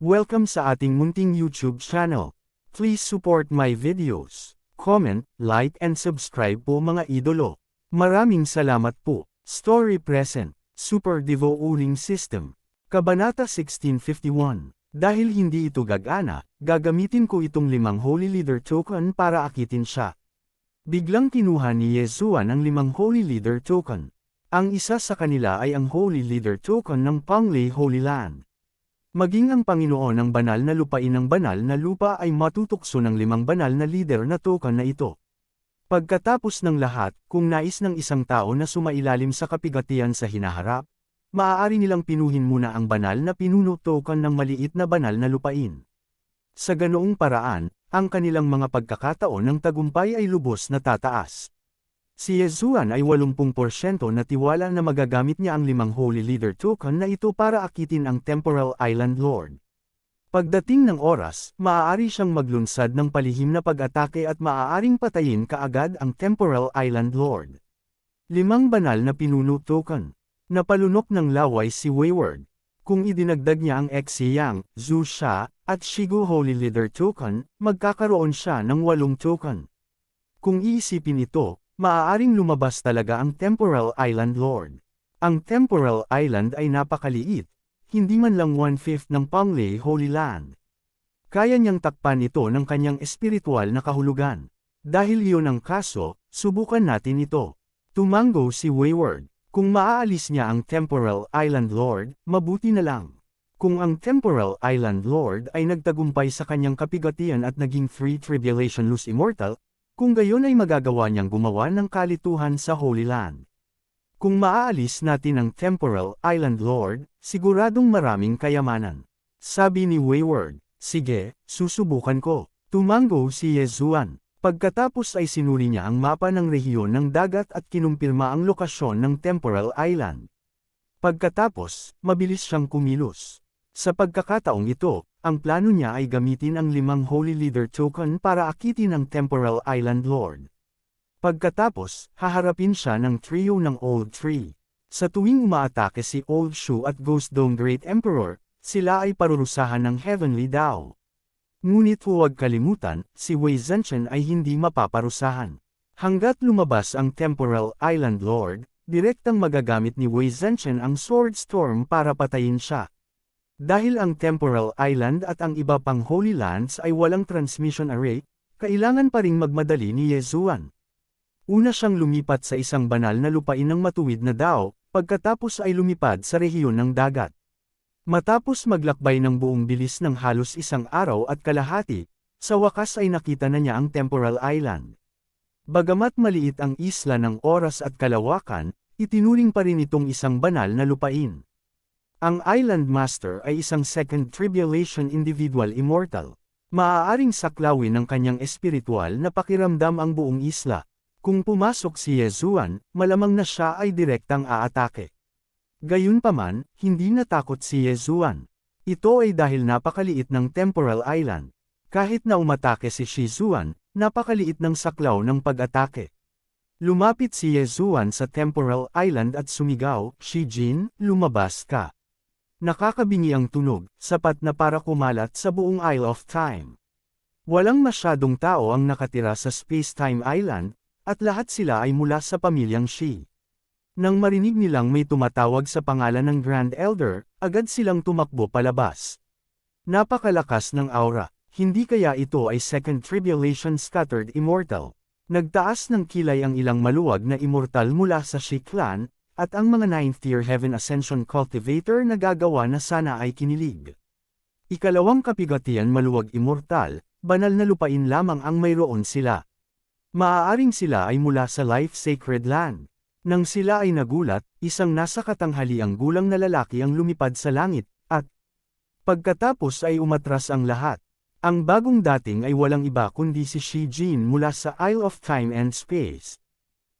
Welcome sa ating munting YouTube channel. Please support my videos. Comment, like and subscribe po mga idolo. Maraming salamat po. Story present. Super Devo Uling System. Kabanata 1651. Dahil hindi ito gagana, gagamitin ko itong 5 Holy Leader Token para akitin siya. Biglang kinuha ni Yesuan ang 5 Holy Leader Token. Ang isa sa kanila ay ang Holy Leader Token ng Panglay Holy Land. Maging ang Panginoon ng banal na lupain ng banal na lupa ay matutukso ng 5 banal na leader na token na ito. Pagkatapos ng lahat, kung nais ng isang tao na sumailalim sa kapigatian sa hinaharap, maaari nilang pinuhin muna ang banal na pinuno token ng maliit na banal na lupain. Sa ganoong paraan, ang kanilang mga pagkakataon ng tagumpay ay lubos na tataas. Si Yesuan ay 80% na tiwala na magagamit niya ang 5 Holy Leader Token na ito para akitin ang Temporal Island Lord. Pagdating ng oras, maaari siyang maglunsad ng palihim na pag-atake at maaaring patayin kaagad ang Temporal Island Lord. 5 banal na pinuno token. Napalunok ng laway si Wayward. Kung idinagdag niya ang Exiyang, Zhu Sha, at Shigu Holy Leader Token, magkakaroon siya ng 8 token. Kung iisipin ito, maaaring lumabas talaga ang Temporal Island Lord. Ang Temporal Island ay napakaliit, hindi man lang 1/5 ng Panglay Holy Land. Kaya niyang takpan ito ng kanyang espiritual na kahulugan. Dahil iyon ang kaso, subukan natin ito. Tumango si Wayward. Kung maaalis niya ang Temporal Island Lord, mabuti na lang. Kung ang Temporal Island Lord ay nagtagumpay sa kanyang kapigatian at naging 3 Tribulation-less Immortal, kung gayon ay magagawa niyang gumawa ng kalituhan sa Holy Land. Kung maaalis natin ang Temporal Island Lord, siguradong maraming kayamanan. Sabi ni Wayward, sige, susubukan ko. Tumango si Yesuan. Pagkatapos ay sinuri niya ang mapa ng rehiyon ng dagat at kinumpirma ang lokasyon ng Temporal Island. Pagkatapos, mabilis siyang kumilos. Sa pagkakataong ito, ang plano niya ay gamitin ang 5 Holy Leader Token para akitin ang Temporal Island Lord. Pagkatapos, haharapin siya ng trio ng Old Tree. Sa tuwing umaatake si Old Shu at Ghost Dome Great Emperor, sila ay parurusahan ng Heavenly Dao. Ngunit huwag kalimutan, si Wei Zhenchen ay hindi mapaparusahan. Hanggat lumabas ang Temporal Island Lord, direktang magagamit ni Wei Zhenchen ang Sword Storm para patayin siya. Dahil ang Temporal Island at ang iba pang Holy Lands ay walang transmission array, kailangan pa ring magmadali ni Yesuan. Una siyang lumipat sa isang banal na lupain ng matuwid na dao, pagkatapos ay lumipad sa rehiyon ng dagat. Matapos maglakbay ng buong bilis ng halos 1 araw at kalahati, sa wakas ay nakita na niya ang Temporal Island. Bagamat maliit ang isla ng oras at kalawakan, itinuring pa rin itong isang banal na lupain. Ang Island Master ay isang Second Tribulation Individual Immortal. Maaaring saklawin ng kanyang espiritual na pakiramdam ang buong isla. Kung pumasok si Yesuan, malamang na siya ay direktang aatake. Gayunpaman, hindi natakot si Yesuan. Ito ay dahil napakaliit ng Temporal Island. Kahit na umatake si Shizuan, napakaliit ng saklaw ng pag-atake. Lumapit si Yesuan sa Temporal Island at sumigaw, "Shijin, lumabas ka." Nakakabingi ang tunog, sapat na para kumalat sa buong Isle of Time. Walang masyadong tao ang nakatira sa Space-Time Island, at lahat sila ay mula sa pamilyang Shi. Nang marinig nilang may tumatawag sa pangalan ng Grand Elder, agad silang tumakbo palabas. Napakalakas ng aura, hindi kaya ito ay Second Tribulation Scattered Immortal. Nagtaas ng kilay ang ilang maluwag na immortal mula sa Shi Clan, at ang mga 9th-tier Heaven Ascension Cultivator na gagawa na sana ay kinilig. Ikalawang kapigatian maluwag immortal, banal na lupain lamang ang mayroon sila. Maaaring sila ay mula sa Life Sacred Land. Nang sila ay nagulat, isang nasa katanghaliang gulang na lalaki ang lumipad sa langit, at pagkatapos ay umatras ang lahat. Ang bagong dating ay walang iba kundi si Shijin mula sa Isle of Time and Space.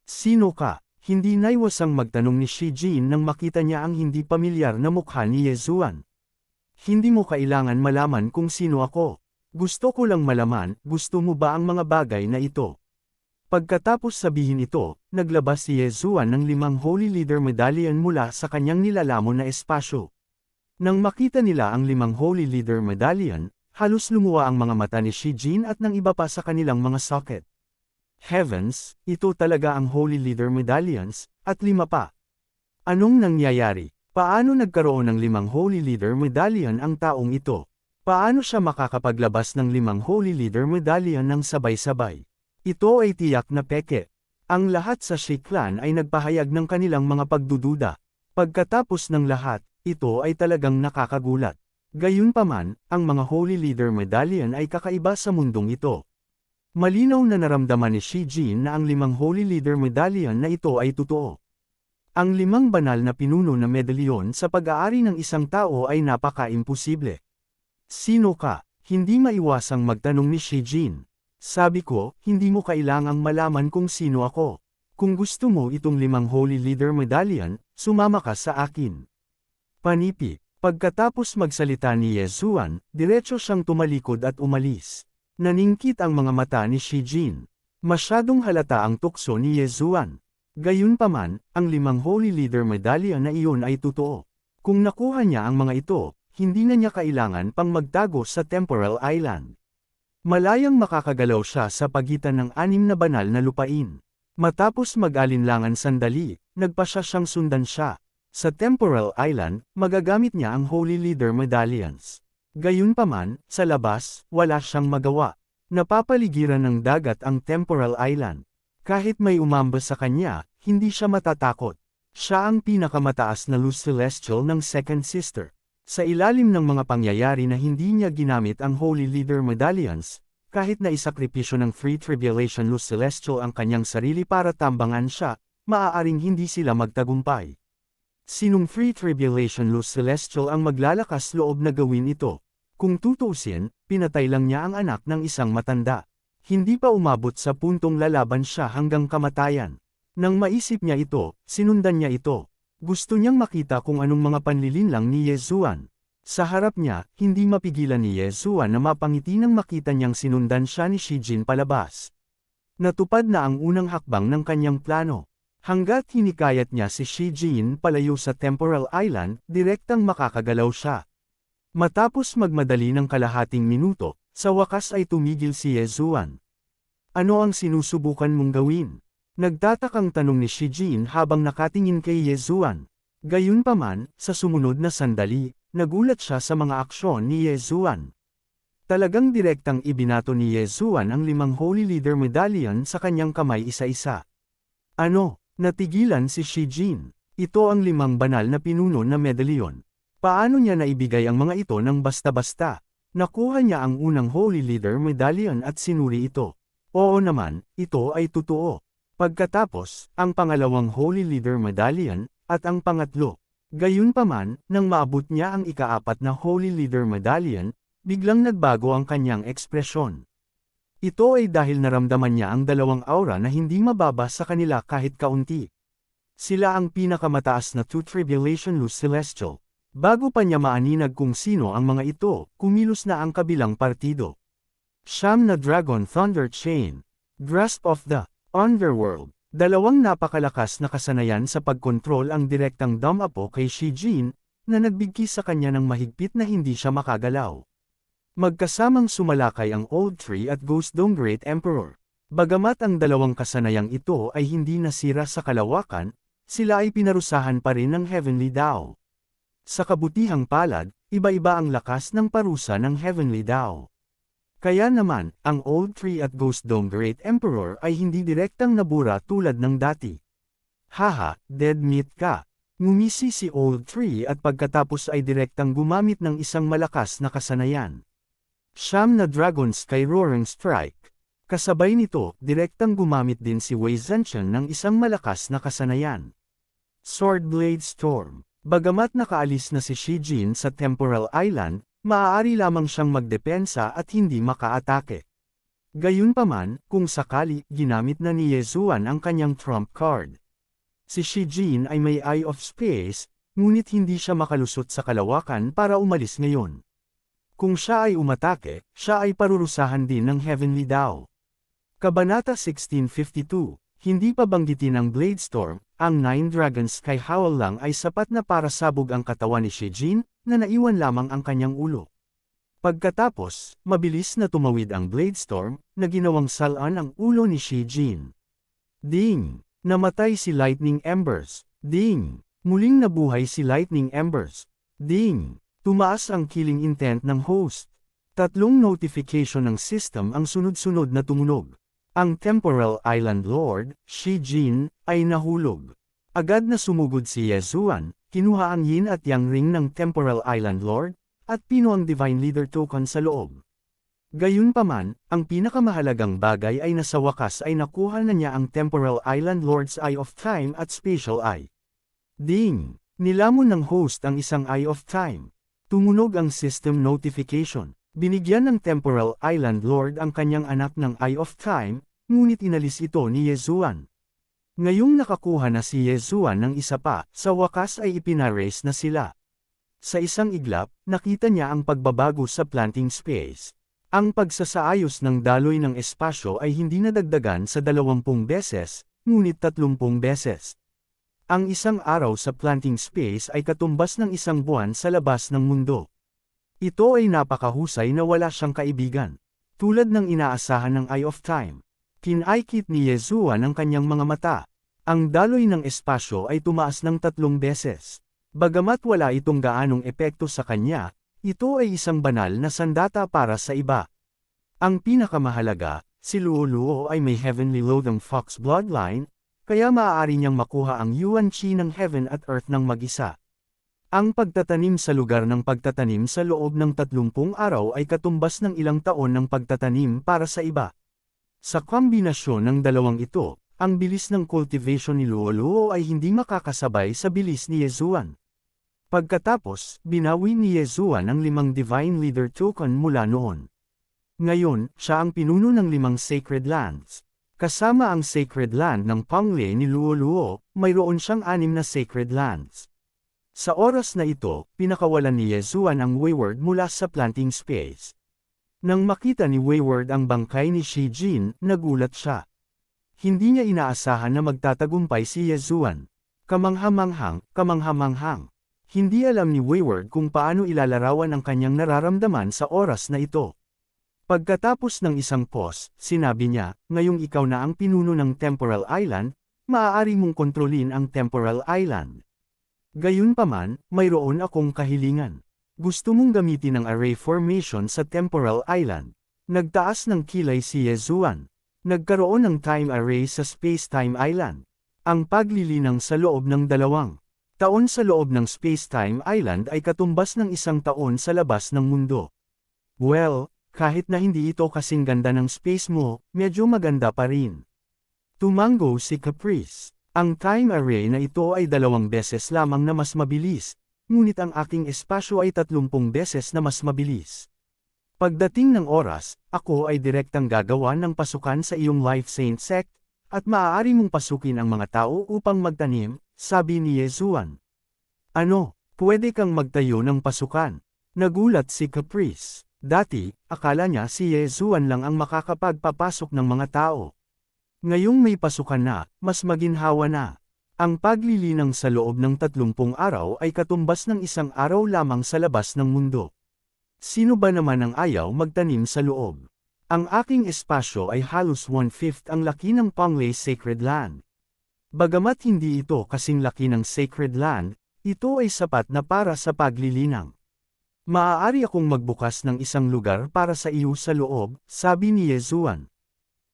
Sino ka? Hindi naiwasang magtanong ni Shijin nang makita niya ang hindi pamilyar na mukha ni Yesuan. Hindi mo kailangan malaman kung sino ako. Gusto ko lang malaman, gusto mo ba ang mga bagay na ito? Pagkatapos sabihin ito, naglabas si Yesuan ng 5 Holy Leader Medallion mula sa kanyang nilalamon na espasyo. Nang makita nila ang 5 Holy Leader Medallion, halos lumuwa ang mga mata ni Shi Jin at ng iba pa sa kanilang mga socket. Heavens, ito talaga ang Holy Leader Medallions, at 5 pa. Anong nangyayari? Paano nagkaroon ng 5 Holy Leader Medallion ang taong ito? Paano siya makakapaglabas ng 5 Holy Leader Medallion ng sabay-sabay? Ito ay tiyak na peke. Ang lahat sa Shi Clan ay nagpahayag ng kanilang mga pagdududa. Pagkatapos ng lahat, ito ay talagang nakakagulat. Gayunpaman, ang mga Holy Leader Medallion ay kakaiba sa mundong ito. Malinaw na naramdaman ni Shi Jin na ang 5 Holy Leader Medallion na ito ay totoo. Ang 5 banal na pinuno na medalyon sa pag-aari ng isang tao ay napaka-imposible. Sino ka? Hindi maiwasang magtanong ni Shi Jin. Sabi ko, hindi mo kailangang malaman kung sino ako. Kung gusto mo itong 5 Holy Leader Medallion, sumama ka sa akin. Panipi. Pagkatapos magsalita ni Yezuan, diretso siyang tumalikod at umalis. Naningkit ang mga mata ni Shi Jin. Masyadong halata ang tukso ni Yezuan. Gayunpaman, ang 5 Holy Leader Medallion na iyon ay totoo. Kung nakuha niya ang mga ito, hindi na niya kailangan pang magtago sa Temporal Island. Malayang makakagalaw siya sa pagitan ng 6 na banal na lupain. Matapos mag-alinlangan sandali, nagpasya siyang sundan siya. Sa Temporal Island, magagamit niya ang Holy Leader Medallions. Gayunpaman, sa labas, wala siyang magawa. Napapaligiran ng dagat ang Temporal Island. Kahit may umamba sa kanya, hindi siya matatakot. Siya ang pinakamataas na Luz Celestial ng Second Sister. Sa ilalim ng mga pangyayari na hindi niya ginamit ang Holy Leader Medallions, kahit na isakripisyo ng Free Tribulation Luz Celestial ang kanyang sarili para tambangan siya, maaaring hindi sila magtagumpay. Sinong Free Tribulation Luz Celestial ang maglalakas loob na gawin ito? Kung tutuusin, pinatay lang niya ang anak ng isang matanda. Hindi pa umabot sa puntong lalaban siya hanggang kamatayan. Nang maisip niya ito, sinundan niya ito. Gusto niyang makita kung anong mga panlilinlang ni Yezuan. Sa harap niya, hindi mapigilan ni Yezuan na mapangiti nang makita niyang sinundan siya ni Shi Jin palabas. Natupad na ang unang hakbang ng kanyang plano. Hanggat hinikayat niya si Shi Jin palayo sa Temporal Island, direktang makakagalaw siya. Matapos magmadali ng kalahating minuto, sa wakas ay tumigil si Yezuan. Ano ang sinusubukan mong gawin? Nagtatakang tanong ni Shi Jin habang nakatingin kay Yezuan. Gayunpaman, sa sumunod na sandali, nagulat siya sa mga aksyon ni Yezuan. Talagang direktang ibinato ni Yezuan ang 5 Holy Leader Medallion sa kanyang kamay isa-isa. Ano? Natigilan si Shi Jin. Ito ang 5 banal na pinuno na medalyon. Paano niya naibigay ang mga ito ng basta-basta? Nakuha niya ang unang Holy Leader Medallion at sinuri ito. Oo naman, ito ay totoo. Pagkatapos, ang pangalawang Holy Leader Medallion, at ang pangatlo. Gayunpaman, nang maabot niya ang ika-4 na Holy Leader Medallion, biglang nagbago ang kanyang ekspresyon. Ito ay dahil naramdaman niya ang 2 aura na hindi mababa sa kanila kahit kaunti. Sila ang pinakamataas na Two Tribulation Luz Celestial. Bago pa niya maaninag kung sino ang mga ito, kumilos na ang kabilang partido. Siyam na Dragon Thunder Chain. Grasp of the Underworld. 2 napakalakas na kasanayan sa pagkontrol ang direktang dumapo kay Shi Jin, na nagbigki sa kanya ng mahigpit na hindi siya makagalaw. Magkasamang sumalakay ang Old Tree at Ghost Dome Great Emperor. Bagamat ang 2 kasanayang ito ay hindi nasira sa kalawakan, sila ay pinarusahan pa rin ng Heavenly Dao. Sa kabutihang palad, iba-iba ang lakas ng parusa ng Heavenly Dao. Kaya naman, ang Old Tree at Ghost Dome Great Emperor ay hindi direktang nabura tulad ng dati. Haha, dead meat ka. Ngumisi si Old Tree at pagkatapos ay direktang gumamit ng isang malakas na kasanayan. Siyam na Dragon Sky Roaring Strike. Kasabay nito, direktang gumamit din si Wei Zhenchen ng isang malakas na kasanayan. Sword Blade Storm. Bagamat nakaalis na si Shi Jin sa Temporal Island, maaari lamang siyang magdepensa at hindi makaatake. Gayunpaman, kung sakali, ginamit na ni Yezuan ang kanyang trump card. Si Shi Jin ay may Eye of Space, ngunit hindi siya makalusot sa kalawakan para umalis ngayon. Kung siya ay umatake, siya ay parurusahan din ng Heavenly Dao. Kabanata 1652, hindi pa banggitin ang Blade Storm, ang 9 Dragon Sky Howl lang ay sapat na para sabog ang katawan ni Shi Jin, na naiwan lamang ang kanyang ulo. Pagkatapos, mabilis na tumawid ang Bladestorm, na ginawang salaan ang ulo ni Shijin. Ding! Namatay si Lightning Embers. Ding! Muling nabuhay si Lightning Embers. Ding! Tumaas ang killing intent ng host. Tatlong notification ng system ang sunod-sunod na tumunog. Ang Temporal Island Lord, Shijin, ay nahulog. Agad na sumugod si Yezuan, kinuha ang Yin at Yang ring ng Temporal Island Lord, at pino ang Divine Leader Token sa loob. Gayunpaman, ang pinakamahalagang bagay ay nasa wakas ay nakuha na niya ang Temporal Island Lord's Eye of Time at Spatial Eye. Ding! Nilamon ng host ang isang Eye of Time. Tumunog ang system notification. Binigyan ng Temporal Island Lord ang kanyang anak ng Eye of Time, ngunit inalis ito ni Yezuan. Ngayong nakakuha na si Yezuan ng isa pa, sa wakas ay ipinarase na sila. Sa isang iglap, nakita niya ang pagbabago sa planting space. Ang pagsasaayos ng daloy ng espasyo ay hindi nadagdagan sa 20 beses, ngunit 30 beses. Ang isang araw sa planting space ay katumbas ng isang buwan sa labas ng mundo. Ito ay napakahusay na wala siyang kaibigan. Tulad ng inaasahan ng Eye of Time. Kinaikit ni Yezuan ang kanyang mga mata. Ang daloy ng espasyo ay tumaas ng 3 beses. Bagamat wala itong gaanong epekto sa kanya, ito ay isang banal na sandata para sa iba. Ang pinakamahalaga, si Luoluo ay may Heavenly Loathing Fox bloodline, kaya maaari niyang makuha ang Yuan Qi ng Heaven at Earth ng mag-isa. Ang pagtatanim sa lugar ng pagtatanim sa loob ng 30 araw ay katumbas ng ilang taon ng pagtatanim para sa iba. Sa kombinasyon ng dalawang ito, ang bilis ng cultivation ni Luoluo ay hindi makakasabay sa bilis ni Yezuan. Pagkatapos, binawi ni Yezuan ang 5 Divine Leader Token mula noon. Ngayon, siya ang pinuno ng 5 Sacred Lands. Kasama ang Sacred Land ng Pangle ni Luoluo, mayroon siyang 6 na Sacred Lands. Sa oras na ito, pinakawalan ni Yezuan ang Wayward mula sa planting space. Nang makita ni Wayward ang bangkay ni Shijin, nagulat siya. Hindi niya inaasahan na magtatagumpay si Yezuan. Kamanghamanghang. Hindi alam ni Wayward kung paano ilalarawan ang kanyang nararamdaman sa oras na ito. Pagkatapos ng isang pause, sinabi niya, ngayong ikaw na ang pinuno ng Temporal Island, maaari mong kontrolin ang Temporal Island. Gayunpaman, mayroon akong kahilingan. Gusto mong gamitin ang array formation sa Temporal Island. Nagtaas ng kilay si Yezuan. Nagkaroon ng time array sa Space-Time Island. Ang paglilinang sa loob ng 2 taon sa loob ng Space-Time Island ay katumbas ng 1 taon sa labas ng mundo. Well, kahit na hindi ito kasing ganda ng space mo, medyo maganda pa rin. Tumango si Caprice. Ang time array na ito ay 2 beses lamang na mas mabilis, ngunit ang aking espasyo ay 30 beses na mas mabilis. Pagdating ng oras, ako ay direktang gagawa ng pasukan sa iyong Life Saint Sect, at maaari mong pasukin ang mga tao upang magtanim, sabi ni Yezuan. Ano, pwede kang magtayo ng pasukan? Nagulat si Caprice. Dati, akala niya si Yezuan lang ang makakapagpapasok ng mga tao. Ngayong may pasukan na, mas maginhawa na. Ang paglilinang sa loob ng 30 araw ay katumbas ng 1 araw lamang sa labas ng mundo. Sino ba naman ang ayaw magtanim sa loob? Ang aking espasyo ay halos 1/5 ang laki ng Pangle Sacred Land. Bagamat hindi ito kasing laki ng Sacred Land, ito ay sapat na para sa paglilinang. Maaari akong magbukas ng isang lugar para sa iyo sa loob, sabi ni Yezuan.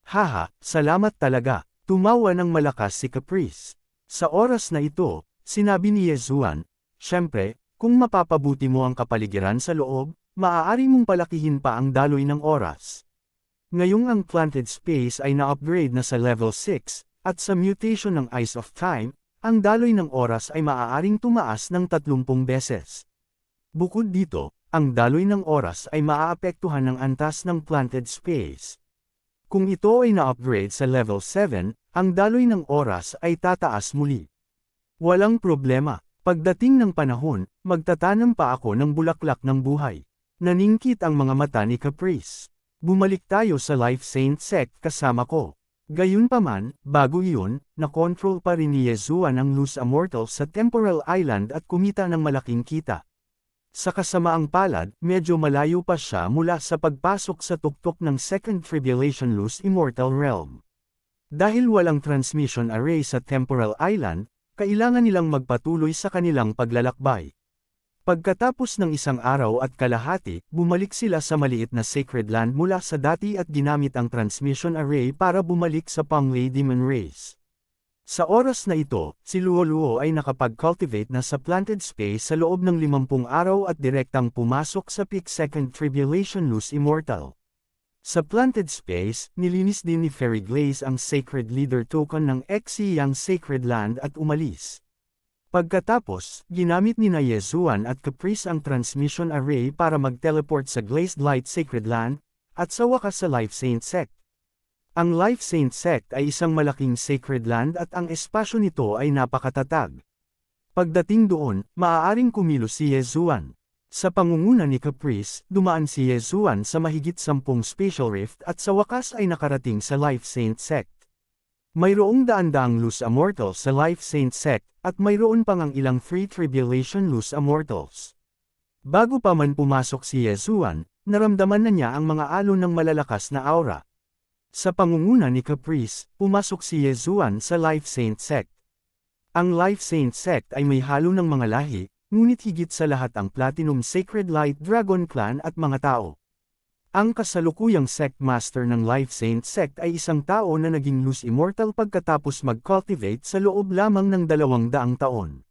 Haha, salamat talaga, tumawa ng malakas si Caprice. Sa oras na ito, sinabi ni Yezuan, syempre, kung mapapabuti mo ang kapaligiran sa loob, maaari mong palakihin pa ang daloy ng oras. Ngayong ang planted space ay na-upgrade na sa level 6, at sa mutation ng Eyes of Time, ang daloy ng oras ay maaaring tumaas ng 30 beses. Bukod dito, ang daloy ng oras ay maaapektuhan ng antas ng planted space. Kung ito ay na-upgrade sa level 7, ang daloy ng oras ay tataas muli. Walang problema, pagdating ng panahon, magtatanam pa ako ng bulaklak ng buhay. Naningkit ang mga mata ni Caprice. Bumalik tayo sa Life Saint Sect kasama ko. Gayunpaman, bago iyon, nakontrol pa rin ni Yezuan ang Luz Immortal sa Temporal Island at kumita ng malaking kita. Sa kasamaang palad, medyo malayo pa siya mula sa pagpasok sa tuktok ng Second Tribulation Luz Immortal Realm. Dahil walang transmission array sa Temporal Island, kailangan nilang magpatuloy sa kanilang paglalakbay. Pagkatapos ng isang araw at kalahati, bumalik sila sa maliit na Sacred Land mula sa dati at ginamit ang transmission array para bumalik sa Panglay Demon Race. Sa oras na ito, si Luo ay nakapag-cultivate na sa planted space sa loob ng 50 araw at direktang pumasok sa peak Second Tribulation Luz Immortal. Sa planted space, nilinis din ni Fairy Glaze ang Sacred Leader Token ng Xiyang Sacred Land at umalis. Pagkatapos, ginamit ni Yezuan at Caprice ang transmission array para mag-teleport sa Glazed Light Sacred Land, at sa wakas sa Life Saint Sect. Ang Life Saint Sect ay isang malaking sacred land at ang espasyo nito ay napakatatag. Pagdating doon, maaaring kumilos si Yezuan. Sa pangunguna ni Caprice, dumaan si Yezuan sa mahigit 10 spatial rift at sa wakas ay nakarating sa Life Saint Sect. Mayroong daan-daang Luz Immortals sa Life Saint Sect, at mayroon pang ang ilang Free Tribulation Luz Immortals. Bago pa man pumasok si Yezuan, naramdaman na niya ang mga alon ng malalakas na aura. Sa pangunguna ni Caprice, pumasok si Yezuan sa Life Saint Sect. Ang Life Saint Sect ay may halo ng mga lahi, ngunit higit sa lahat ang Platinum Sacred Light Dragon Clan at mga tao. Ang kasalukuyang Sect Master ng Life Saint Sect ay isang tao na naging Luz Immortal pagkatapos mag-cultivate sa loob lamang ng 200 taon.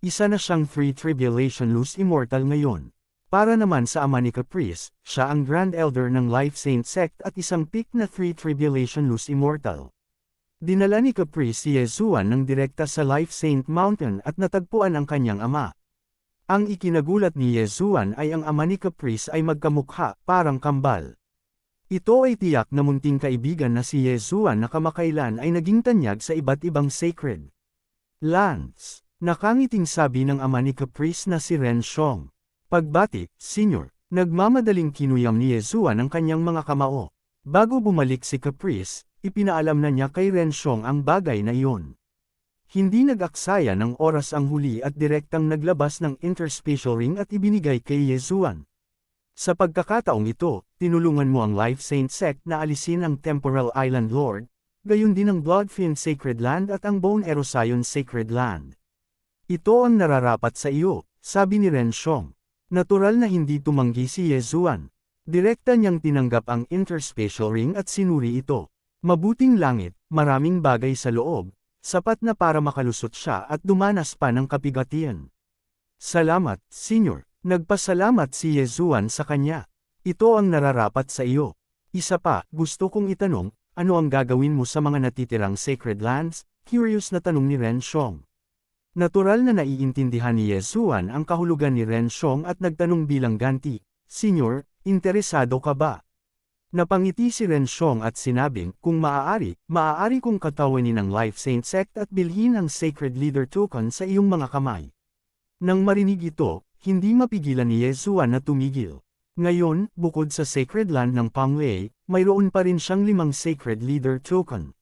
Isa na siyang Free Tribulation Luz Immortal ngayon. Para naman sa ama ni Caprice, siya ang Grand Elder ng Life Saint Sect at isang peak na Free Tribulation Luz Immortal. Dinala ni Caprice si Yezuan ng direkta sa Life Saint Mountain at natagpuan ang kanyang ama. Ang ikinagulat ni Yezuan ay ang ama ni Caprice ay magkamukha, parang kambal. Ito ay tiyak na munting kaibigan na si Yezuan na kamakailan ay naging tanyag sa iba't ibang sacred lands. Nakangiting sabi ng ama ni Caprice na si Ren Xiong. Pagbati, Senior, nagmamadaling kinuyam ni Yezuan ang kanyang mga kamao. Bago bumalik si Caprice, ipinaalam na niya kay Ren Xiong ang bagay na iyon. Hindi nag-aksaya ng oras ang huli at direktang naglabas ng interspatial ring at ibinigay kay Yezuan. Sa pagkakataong ito, tinulungan mo ang Life Saint Sect na alisin ang Temporal Island Lord, gayon din ang Bloodfiend Sacred Land at ang Bone Erosion Sacred Land. Ito ang nararapat sa iyo, sabi ni Ren Xiong. Natural na hindi tumanggi si Yezuan. Direkta niyang tinanggap ang interspatial ring at sinuri ito. Mabuting langit, maraming bagay sa loob, sapat na para makalusot siya at dumanas pa ng kapigatian. Salamat, Senior. Nagpasalamat si Yezuan sa kanya. Ito ang nararapat sa iyo. Isa pa, gusto kong itanong, ano ang gagawin mo sa mga natitirang sacred lands? Curious na tanong ni Ren Xiong. Natural na naiintindihan ni Yezuan ang kahulugan ni Ren Xiong at nagtanong bilang ganti, Senior, interesado ka ba? Napangiti si Ren Xiong at sinabing, kung maaari kong katawanin ang Life Saint Sect at bilhin ang Sacred Leader Token sa iyong mga kamay. Nang marinig ito, hindi mapigilan ni Yezuan na tumigil. Ngayon, bukod sa Sacred Land ng Panglay, mayroon pa rin siyang 5 Sacred Leader Token.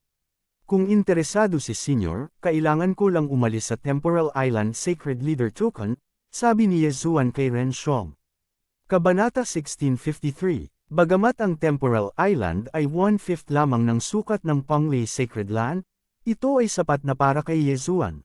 Kung interesado si Senior, kailangan ko lang umalis sa Temporal Island Sacred Leader Token, sabi ni Yezuan kay Ren Xiong. Kabanata 1653. Bagamat ang Temporal Island ay 1/5 lamang ng sukat ng Panglay Sacred Land, ito ay sapat na para kay Yezuan.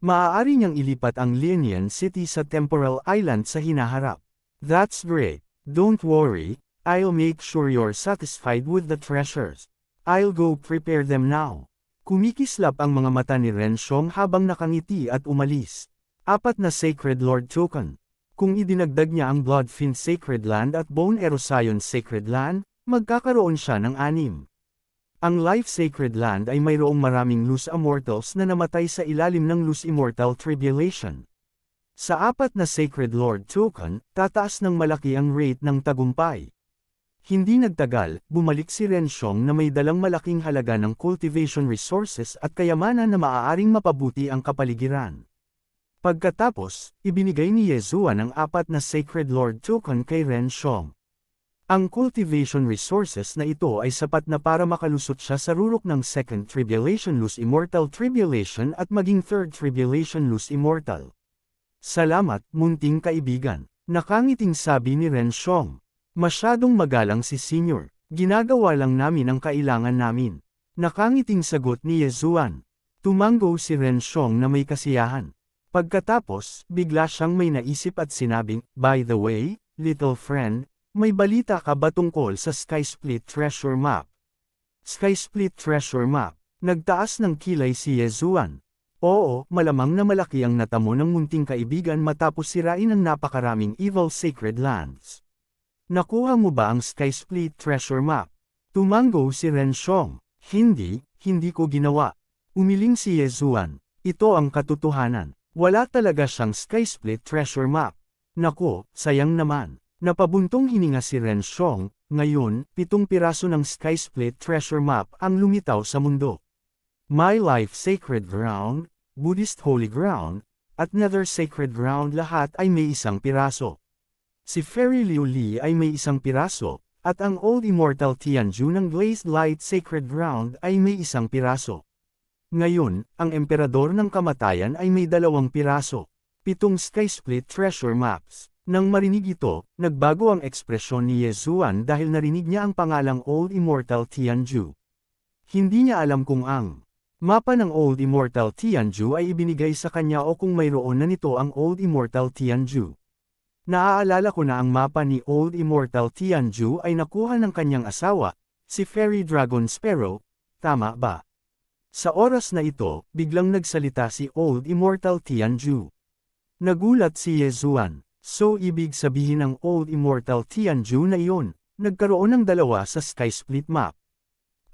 Maaari niyang ilipat ang Lianian City sa Temporal Island sa hinaharap. That's great. Don't worry, I'll make sure you're satisfied with the treasures. I'll go prepare them now. Kumikislap ang mga mata ni Ren Xiong habang nakangiti at umalis. 4 na Sacred Lord Token. Kung idinagdag niya ang Bloodfiend Sacred Land at Bone Erosion Sacred Land, magkakaroon siya ng 6. Ang Life Sacred Land ay mayroong maraming Luz Immortals na namatay sa ilalim ng Luz Immortal Tribulation. Sa 4 na Sacred Lord Token, tataas ng malaki ang rate ng tagumpay. Hindi nagtagal, bumalik si Ren Xiong na may dalang malaking halaga ng cultivation resources at kayamanan na maaaring mapabuti ang kapaligiran. Pagkatapos, ibinigay ni Yezuan ang 4 na Sacred Lord Token kay Ren Xiong. Ang cultivation resources na ito ay sapat na para makalusot siya sa rurok ng Second Tribulation Luz Immortal Tribulation at maging Third Tribulation Luz Immortal. Salamat, munting kaibigan. Nakangiting sabi ni Renshong. Masyadong magalang si Senior. Ginagawa lang namin ang kailangan namin. Nakangiting sagot ni Yezuan. Tumango si Renshong na may kasiyahan. Pagkatapos, bigla siyang may naisip at sinabing, "By the way, little friend, may balita ka ba tungkol sa Sky Split Treasure Map?" Sky Split Treasure Map. Nagtaas ng kilay si Yezuan. Oo, malamang na malaki ang natamo ng munting kaibigan matapos sirain ang napakaraming evil sacred lands. Nakuha mo ba ang Sky Split Treasure Map? Tumango si Renshong. Hindi ko ginawa. Umiling si Yezuan. Ito ang katotohanan. Wala talaga siyang Sky Split Treasure Map. Nako, sayang naman. Napabuntong hininga si Renshong. Ngayon, 7 piraso ng Sky Split Treasure Map ang lumitaw sa mundo. My Life Sacred Ground, Buddhist Holy Ground, at Nether Sacred Ground lahat ay may isang piraso. Si Fairy Liu Li ay may isang piraso, at ang Old Immortal Tianju ng Glazed Light Sacred Ground ay may isang piraso. Ngayon, ang Emperador ng Kamatayan ay may 2 piraso. 7 Sky Split Treasure Maps. Nang marinig ito, nagbago ang ekspresyon ni Yezuan dahil narinig niya ang pangalang Old Immortal Tianju. Hindi niya alam kung ang mapa ng Old Immortal Tianju ay ibinigay sa kanya o kung mayroon na nito ang Old Immortal Tianju. Naaalala ko na ang mapa ni Old Immortal Tianju ay nakuha ng kanyang asawa, si Fairy Dragon Sparrow, tama ba? Sa oras na ito, biglang nagsalita si Old Immortal Tianju. Nagulat si Yezuan. So ibig sabihin ng Old Immortal Tianju na iyon, nagkaroon ng 2 sa Sky Split Map.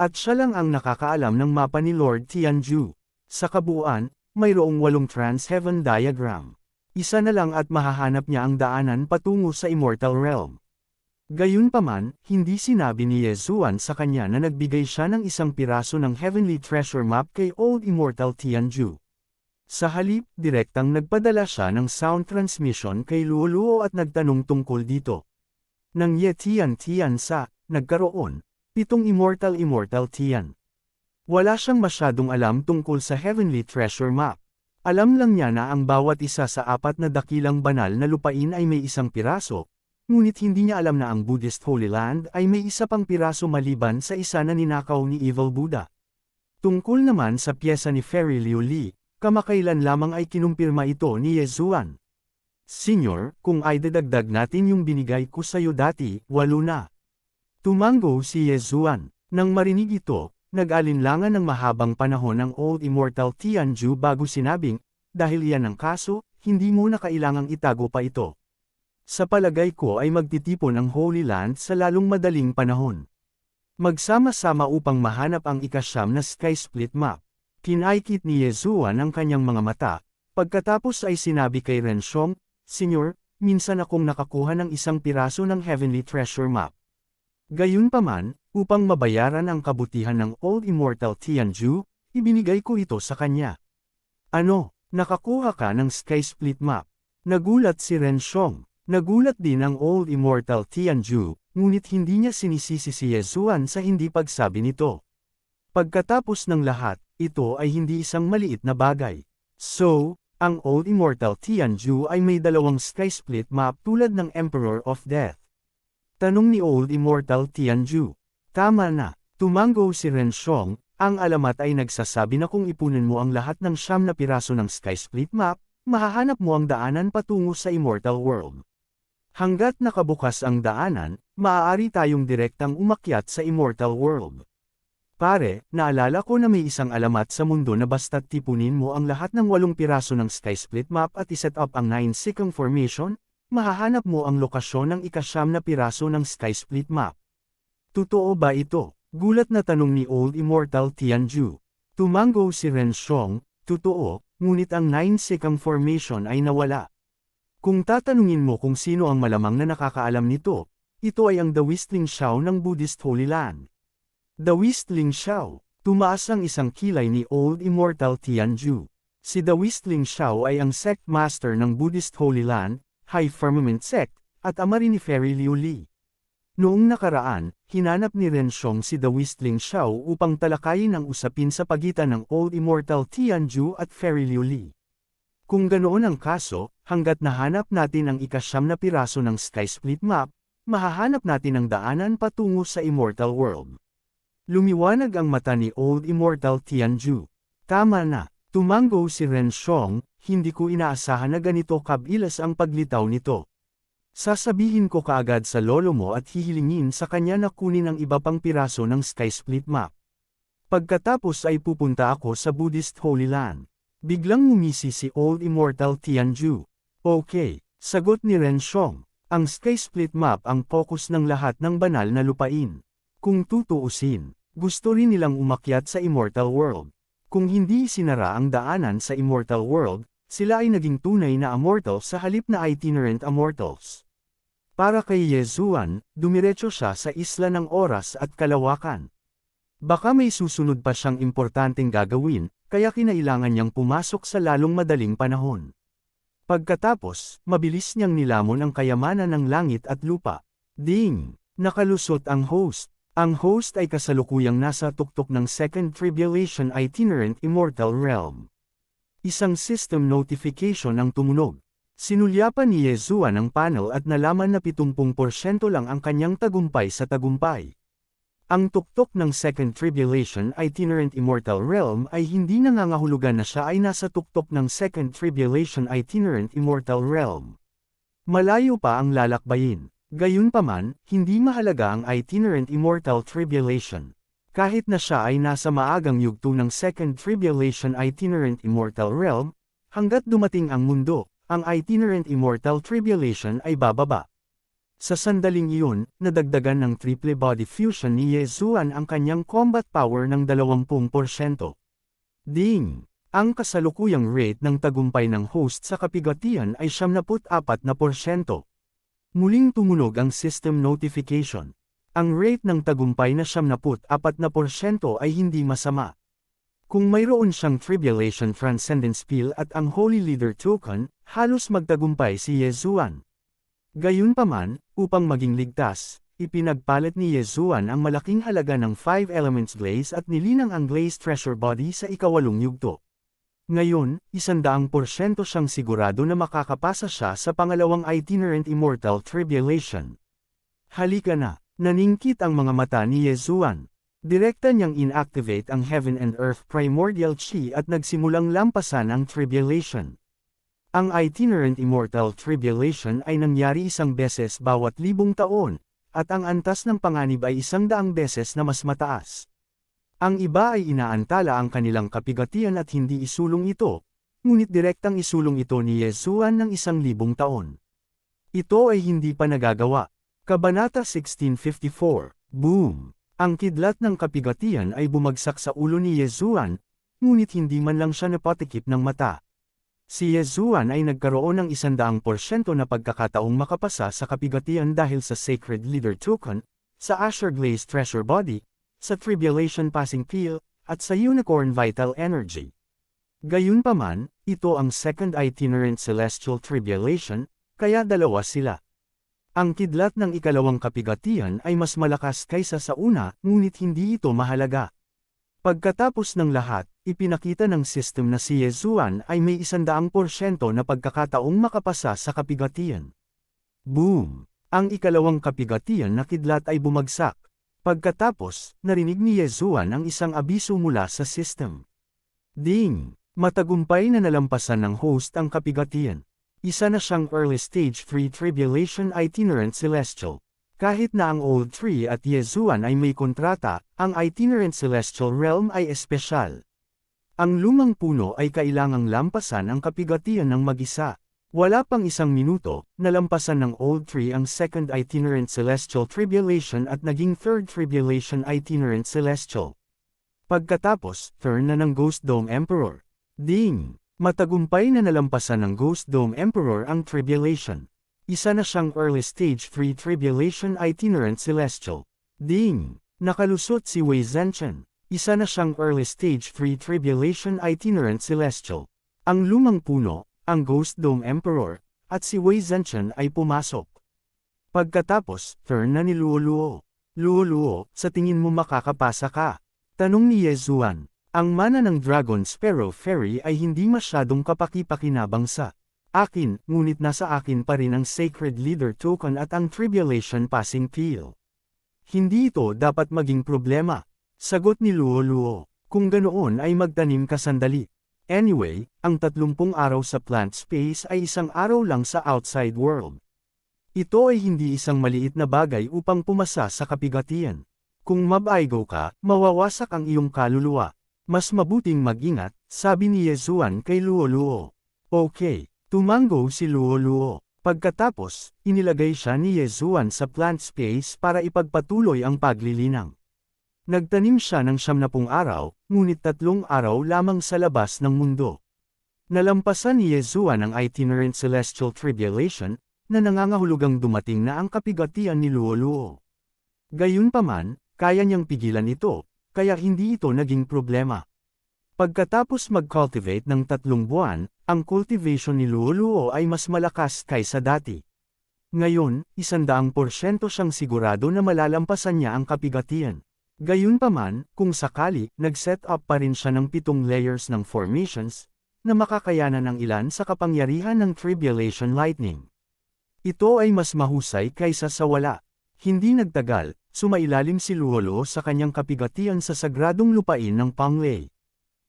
At siya lang ang nakakaalam ng mapa ni Lord Tianju. Sa kabuuan, mayroong 8 Trans-Heaven Diagram. Isa na lang at mahahanap niya ang daanan patungo sa Immortal Realm. Gayunpaman, hindi sinabi ni Yezuan sa kanya na nagbigay siya ng 1 piraso ng Heavenly Treasure Map kay Old Immortal Tianju. Sa halip, direktang nagpadala siya ng sound transmission kay Luoluo at nagtanong tungkol dito. Nang Tian sa, nagkaroon. 7 Immortal Tian. Wala siyang masyadong alam tungkol sa Heavenly Treasure Map. Alam lang niya na ang bawat isa sa 4 na dakilang banal na lupain ay may 1 piraso, ngunit hindi niya alam na ang Buddhist Holy Land ay may 1 pang piraso maliban sa isa na ninakaw ni Evil Buddha. Tungkol naman sa piyesa ni Fairy Liu Li, kamakailan lamang ay kinumpirma ito ni Yezuan. Senior, kung ay dadagdag natin yung binigay ko sa iyo dati, 8 na. Tumango si Yezuan. Nang marinig ito, nag-alinlangan ng mahabang panahon ang Old Immortal Tianju bago sinabing, dahil yan ang kaso, hindi mo na kailangang itago pa ito. Sa palagay ko ay magtitipon ang Holy Land sa lalong madaling panahon. Magsama-sama upang mahanap ang ika-9 na Sky Split Map. Kinaikit ni Yezuan ang kanyang mga mata, pagkatapos ay sinabi kay Renshong, Senyor, minsan akong nakakuha ng 1 piraso ng Heavenly Treasure Map. Gayunpaman, upang mabayaran ang kabutihan ng Old Immortal Tianju, ibinigay ko ito sa kanya. Ano, nakakuha ka ng Sky Split Map? Nagulat si Renshong. Nagulat din ang Old Immortal Tianju, ngunit hindi niya sinisisi si Yezuan sa hindi pagsabi nito. Pagkatapos ng lahat, ito ay hindi isang maliit na bagay. So, ang Old Immortal Tianju ay may 2 Sky Split Map tulad ng Emperor of Death. Tanong ni Old Immortal Tianju. Tama na, tumango si Renshong, ang alamat ay nagsasabi na kung ipunin mo ang lahat ng 9 na piraso ng Sky Split Map, mahahanap mo ang daanan patungo sa Immortal World. Hanggat nakabukas ang daanan, maaari tayong direktang umakyat sa Immortal World. Pare, naalala ko na may isang alamat sa mundo na basta't tipunin mo ang lahat ng 8 piraso ng Sky Split Map at iset up ang 9 Sikong Formation, mahahanap mo ang lokasyon ng ika-9 na piraso ng Sky Split Map. Totoo ba ito? Gulat na tanong ni Old Immortal Tianju. Tumango si Renshong, totoo, ngunit ang 9 Sikong Formation ay nawala. Kung tatanungin mo kung sino ang malamang na nakakaalam nito, ito ay ang The Whistling Shao ng Buddhist Holy Land. The Whistling Shao. Tumaas ang isang kilay ni Old Immortal Tianju. Si The Whistling Shao ay ang sect master ng Buddhist Holy Land, High Firmament Sect, at ama rin ni Fairy Liu Li. Noong nakaraan, hinanap ni Renshong si The Whistling Shao upang talakayin ang usapin sa pagitan ng Old Immortal Tianju at Fairy Liu Li. Kung ganoon ang kaso, hanggat nahanap natin ang ika-9 na piraso ng Sky Split Map, mahahanap natin ang daanan patungo sa Immortal World. Lumiwanag ang mata ni Old Immortal Tianju. Tama na, tumango si Ren Xiong, hindi ko inaasahan na ganito kabilis ang paglitaw nito. Sasabihin ko kaagad sa lolo mo at hihilingin sa kanya na kunin ang iba pang piraso ng Sky Split Map. Pagkatapos ay pupunta ako sa Buddhist Holy Land. Biglang ngumisi si Old Immortal Tianju. Okay, sagot ni Ren Xiong. Ang Sky Split Map ang focus ng lahat ng banal na lupain. Kung tutuusin, gusto rin nilang umakyat sa Immortal World. Kung hindi sinara ang daanan sa Immortal World, sila ay naging tunay na immortal sa halip na itinerant immortals. Para kay Yezuan, dumiretso siya sa isla ng oras at kalawakan. Baka may susunod pa siyang importanteng gagawin, kaya kinailangan niyang pumasok sa lalong madaling panahon. Pagkatapos, mabilis niyang nilamon ang kayamanan ng langit at lupa. Ding! Nakalusot ang host. Ang host ay kasalukuyang nasa tuktok ng Second Tribulation Itinerant Immortal Realm. Isang system notification ang tumunog. Sinulyapan ni Yezuan ang panel at nalaman na 70% lang ang kanyang tagumpay sa tagumpay. Ang tuktok ng Second Tribulation Itinerant Immortal Realm ay hindi nangangahulugan na siya ay nasa tuktok ng Second Tribulation Itinerant Immortal Realm. Malayo pa ang lalakbayin. Gayunpaman, hindi mahalaga ang Itinerant Immortal Tribulation. Kahit na siya ay nasa maagang yugto ng Second Tribulation Itinerant Immortal Realm, hanggat dumating ang mundo, ang Itinerant Immortal Tribulation ay bababa. Sa sandaling iyon, nadagdagan ng triple body fusion ni Yezuan ang kanyang combat power ng 20%. Ding! Ang kasalukuyang rate ng tagumpay ng host sa kapigatian ay 74%. Muling tumunog ang system notification. Ang rate ng tagumpay na 74% ay hindi masama. Kung mayroon siyang Tribulation Transcendence Pill at ang Holy Leader Token, halos magtagumpay si Yezuan. Gayunpaman, upang maging ligtas, ipinagpalit ni Yezuan ang malaking halaga ng 5 Elements Glaze at nilinang ang Glaze Treasure Body sa ika-8 yugto. Ngayon, 100% siyang sigurado na makakapasa siya sa pangalawang Itinerant Immortal Tribulation. Halika na, naningkit ang mga mata ni Yezuan. Direkta niyang inactivate ang Heaven and Earth Primordial Chi at nagsimulang lampasan ang Tribulation. Ang Itinerant Immortal Tribulation ay nangyari 1 beses bawat 1,000 taon, at ang antas ng panganib ay 100 beses na mas mataas. Ang iba ay inaantala ang kanilang kapigatian at hindi isulong ito, ngunit direktang isulong ito ni Yezuan ng 1,000 taon. Ito ay hindi pa nagagawa. Kabanata 1654, Boom! Ang kidlat ng kapigatian ay bumagsak sa ulo ni Yezuan, ngunit hindi man lang siya napatikip ng mata. Si Yezuan ay nagkaroon ng 100% na pagkakataong makapasa sa kapigatian dahil sa Sacred Leader Token, sa Asher Glaze Treasure Body, sa Tribulation Passing Pill, at sa Unicorn Vital Energy. Gayunpaman, ito ang Second Itinerant Celestial Tribulation, kaya dalawa sila. Ang kidlat ng ikalawang kapigatian ay mas malakas kaysa sa una, ngunit hindi ito mahalaga. Pagkatapos ng lahat, ipinakita ng system na si Yezuan ay may 100% na pagkakataong makapasa sa kapigatian. Boom! Ang ikalawang kapigatian na kidlat ay bumagsak. Pagkatapos, narinig ni Yezuan ang isang abiso mula sa system. Ding! Matagumpay na nalampasan ng host ang kapigatian. Isa na siyang early stage 3 Tribulation Itinerant Celestial. Kahit na ang Old Tree at Yezuan ay may kontrata, ang Itinerant Celestial Realm ay espesyal. Ang lumang puno ay kailangang lampasan ang kapigatian ng mag-isa. Wala pang 1 minuto, nalampasan ng Old Tree ang Second Itinerant Celestial Tribulation at naging Third Tribulation Itinerant Celestial. Pagkatapos, turn na ng Ghost Dome Emperor. Ding! Matagumpay na nalampasan ng Ghost Dome Emperor ang Tribulation. Isa na siyang early stage 3 Tribulation Itinerant Celestial. Ding! Nakalusot si Wei Zhenchen. Isa na siyang early stage 3 Tribulation Itinerant Celestial. Ang lumang puno, ang Ghost Dome Emperor, at si Wei Zhenchen ay pumasok. Pagkatapos, turn na ni Luo Luo. Luo Luo, sa tingin mo makakapasa ka? Tanong ni Yezuan. Ang mana ng Dragon Sparrow Fairy ay hindi masyadong kapaki-pakinabang sa akin, ngunit nasa akin pa rin ang Sacred Leader Token at ang Tribulation Passing Peel. Hindi ito dapat maging problema. Sagot ni Luo Luo. Kung ganoon ay magtanim ka sandali. Anyway, ang 30 araw sa plant space ay isang araw lang sa outside world. Ito ay hindi isang maliit na bagay upang pumasa sa kapigatian. Kung mabaigo ka, mawawasak ang iyong kaluluwa. Mas mabuting mag-ingat, sabi ni Yezuan kay Luo Luo. Okay, tumango si Luo Luo. Pagkatapos, inilagay siya ni Yezuan sa plant space para ipagpatuloy ang paglilinang. Nagtanim siya ng 70 araw, ngunit 3 araw lamang sa labas ng mundo. Nalampasan ni Yezuan ang itinerant celestial tribulation, na nangangahulugang dumating na ang kapigatian ni Luo Luo. Gayunpaman, kaya niyang pigilan ito, kaya hindi ito naging problema. Pagkatapos mag-cultivate ng 3 buwan, ang cultivation ni Luo Luo ay mas malakas kaysa dati. Ngayon, 100% siyang sigurado na malalampasan niya ang kapigatian. Gayunpaman, kung sakali, nag-set up pa rin siya ng 7 layers ng formations, na makakayanan ng ilan sa kapangyarihan ng Tribulation Lightning. Ito ay mas mahusay kaysa sa wala. Hindi nagtagal, sumailalim si Luo Luo sa kanyang kapigatian sa sagradong lupain ng Panglay.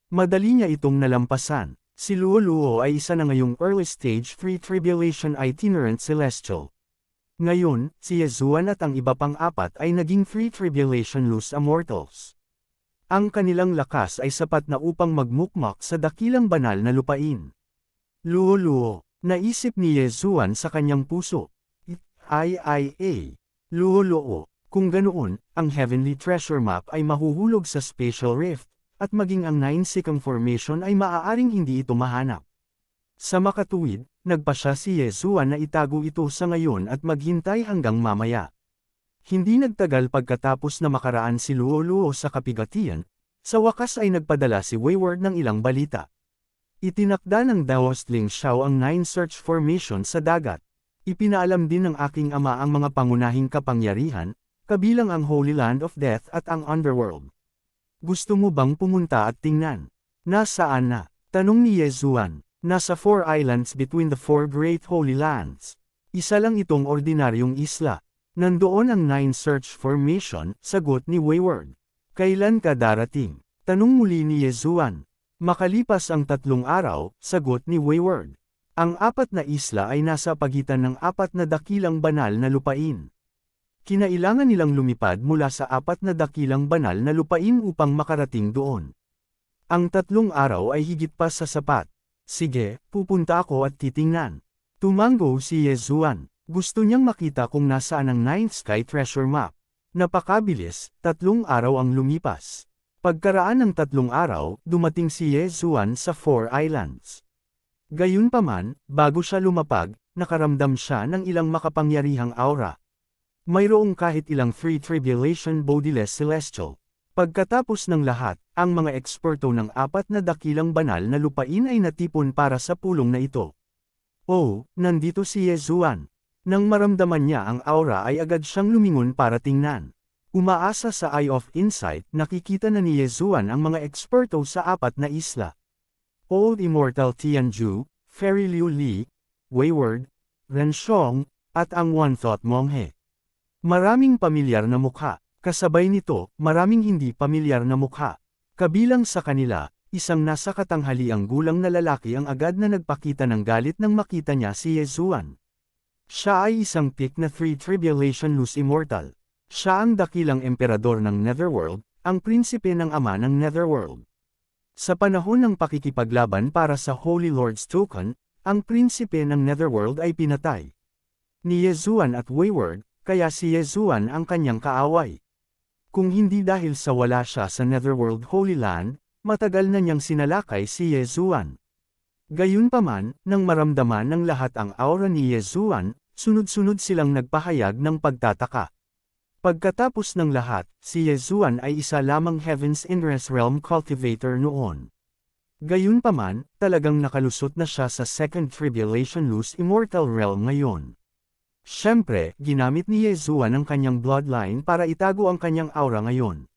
Madali niya itong nalampasan. Si Luo Luo ay isa na ngayong early stage free tribulation itinerant celestial. Ngayon, si Yezuan at ang iba pang 4 ay naging free tribulation loose immortals. Ang kanilang lakas ay sapat na upang magmukmak sa dakilang banal na lupain. Luo Luo, naisip ni Yezuan sa kanyang puso. IIA. Luo Luo, kung ganoon, ang Heavenly Treasure Map ay mahuhulog sa Spatial Rift, at maging ang 9 Sikang Formation ay maaaring hindi ito mahanap. Sa makatuwid, nagpasya si Yezuan na itago ito sa ngayon at maghintay hanggang mamaya. Hindi nagtagal pagkatapos na makaraan si Luo Luo sa kapigatian, sa wakas ay nagpadala si Wayward ng ilang balita. Itinakda ng Daoist Ling Xiao ang 9 Search Formation sa dagat. Ipinaalam din ng aking ama ang mga pangunahing kapangyarihan, kabilang ang Holy Land of Death at ang Underworld. Gusto mo bang pumunta at tingnan? Nasaan na? Tanong ni Yezuan. Nasa 4 islands between the 4 great Holy Lands. Isa lang itong ordinaryong isla. Nandoon ang 9 Search Formation, sagot ni Wayward. Kailan ka darating? Tanong muli ni Yezuan. Makalipas ang 3 araw, sagot ni Wayward. Ang 4 na isla ay nasa pagitan ng 4 na dakilang banal na lupain. Kinailangan nilang lumipad mula sa 4 na dakilang banal na lupain upang makarating doon. Ang 3 araw ay higit pa sa sapat. Sige, pupunta ako at titingnan. Tumango si Yezuan. Gusto niyang makita kung nasaan ang 9th Sky Treasure Map. Napakabilis, 3 araw ang lumipas. Pagkaraan ng 3 araw, dumating si Yezuan sa 4 islands. Gayunpaman, bago siya lumapag, nakaramdam siya ng ilang makapangyarihang aura. Mayroong kahit ilang free tribulation bodiless celestial. Pagkatapos ng lahat, ang mga eksperto ng 4 na dakilang banal na lupain ay natipon para sa pulong na ito. Oh, nandito si Yezuan. Nang maramdaman niya ang aura ay agad siyang lumingon para tingnan. Umaasa sa Eye of Insight, nakikita na ni Yezuan ang mga eksperto sa 4 na isla. Old Immortal Tianju, Fairy Liu Li, Wayward, Renshong, at ang One-Thought Monghe. Maraming pamilyar na mukha, kasabay nito, maraming hindi pamilyar na mukha. Kabilang sa kanila, isang nasa katanghaliang gulang na lalaki ang agad na nagpakita ng galit nang makita niya si Yezuan. Siya ay isang pick na 3 Tribulation Loose Immortal. Siya ang dakilang emperador ng Netherworld, ang prinsipe ng ama ng Netherworld. Sa panahon ng pakikipaglaban para sa Holy Lord's Token, ang prinsipe ng Netherworld ay pinatay ni Yezuan at Wayward, kaya si Yezuan ang kanyang kaaway. Kung hindi dahil sa wala siya sa Netherworld Holy Land, matagal na niyang sinalakay si Yezuan. Gayunpaman, nang maramdaman ng lahat ang aura ni Yezuan, sunod-sunod silang nagpahayag ng pagtataka. Pagkatapos ng lahat, si Yezuan ay isa lamang Heaven's Innerest Realm cultivator noon. Gayunpaman, talagang nakalusot na siya sa Second Tribulation Loose Immortal Realm ngayon. Siyempre, ginamit ni Yezuan ang kanyang bloodline para itago ang kanyang aura ngayon.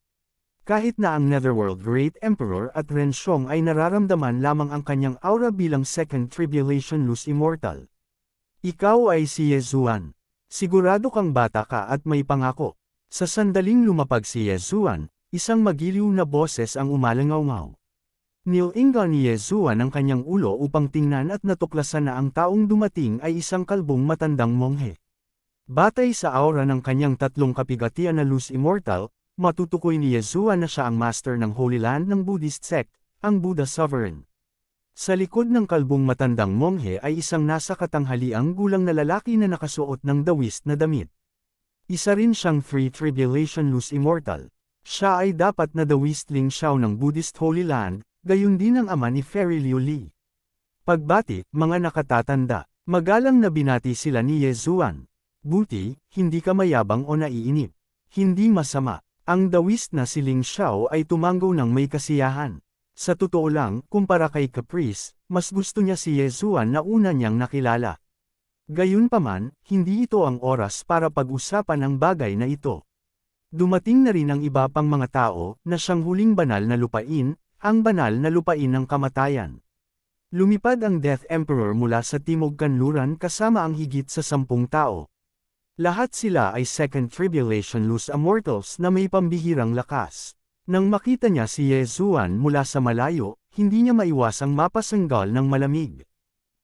Kahit na ang Netherworld Great Emperor at Renshong ay nararamdaman lamang ang kanyang aura bilang Second Tribulation Luz Immortal. Ikaw ay si Yezuan. Sigurado kang bata ka at may pangako. Sa sandaling lumapag si Yezuan, isang magiliw na boses ang umalangaw-ngaw. Nilinga ni Yezuan ang kanyang ulo upang tingnan at natuklasan na ang taong dumating ay isang kalbong matandang monghe. Batay sa aura ng kanyang tatlong kapigatian na Luz Immortal, matutukoy ni Yezuan na siya ang master ng Holy Land ng Buddhist sect, ang Buddha Sovereign. Sa likod ng kalbong matandang monghe ay isang nasa katanghaliang gulang na lalaki na nakasuot ng dawist na damit. Isa rin siyang Three Tribulation Luz Immortal. Siya ay dapat na dawistling Xiao ng Buddhist Holy Land, gayon din ang ama ni Fairy Liu Li. Pagbati, mga nakatatanda, magalang na binati sila ni Yezuan. Buti, hindi ka mayabang o naiinip. Hindi masama. Ang dawist na si Ling Xiao ay tumanggo ng may kasiyahan. Sa totoo lang, kumpara kay Caprice, mas gusto niya si Yezuan na una niyang nakilala. Gayunpaman, hindi ito ang oras para pag-usapan ang bagay na ito. Dumating na rin ang iba pang mga tao na siyang huling banal na lupain, ang banal na lupain ng kamatayan. Lumipad ang Death Emperor mula sa Timog Kanluran kasama ang higit sa 10 tao. Lahat sila ay Second Tribulation Luz Immortals na may pambihirang lakas. Nang makita niya si Yezuan mula sa malayo, hindi niya maiwasang mapasanggal ng malamig.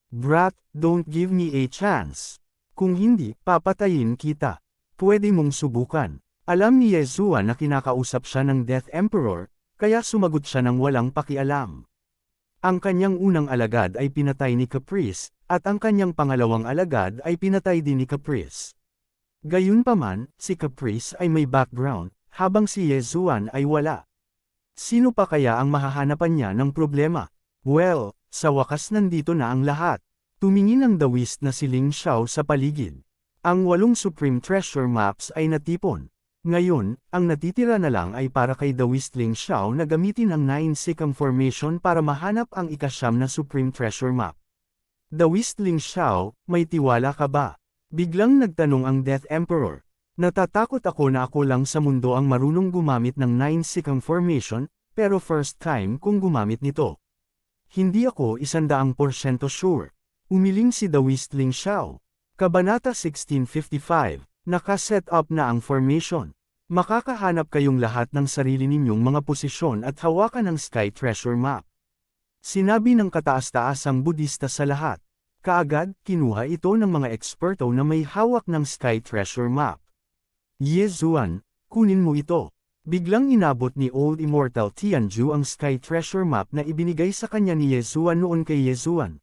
Brat, don't give me a chance. Kung hindi, papatayin kita. Pwede mong subukan. Alam ni Yezuan na kinakausap siya ng Death Emperor, kaya sumagot siya ng walang pakialam. Ang kanyang unang alagad ay pinatay ni Caprice, at ang kanyang pangalawang alagad ay pinatay din ni Caprice. Gayunpaman, si Caprice ay may background, habang si Yezuan ay wala. Sino pa kaya ang mahahanapan niya ng problema? Well, sa wakas nandito na ang lahat. Tumingin ang dawist na si Ling Xiao sa paligid. Ang 8 Supreme Treasure Maps ay natipon. Ngayon, ang natitira na lang ay para kay dawist Ling Xiao na gamitin ang 9 Sikam Formation para mahanap ang ika-9 na Supreme Treasure Map. Dawist Ling Xiao, may tiwala ka ba? Biglang nagtanong ang Death Emperor. Natatakot ako na ako lang sa mundo ang marunong gumamit ng 9 Sikam Formation, pero first time kong gumamit nito. Hindi ako 100% sure. Umiling si dawist Ling Xiao. Kabanata 1655. Naka-set up na ang formation. Makakahanap kayong lahat ng sarili ninyong mga posisyon at hawakan ng Sky Treasure Map. Sinabi ng kataas-taasang Budista sa lahat. Kaagad, kinuha ito ng mga eksperto na may hawak ng Sky Treasure Map. Yezuan, kunin mo ito. Biglang inabot ni Old Immortal Tianju ang Sky Treasure Map na ibinigay sa kanya ni Yezuan noon kay Yezuan.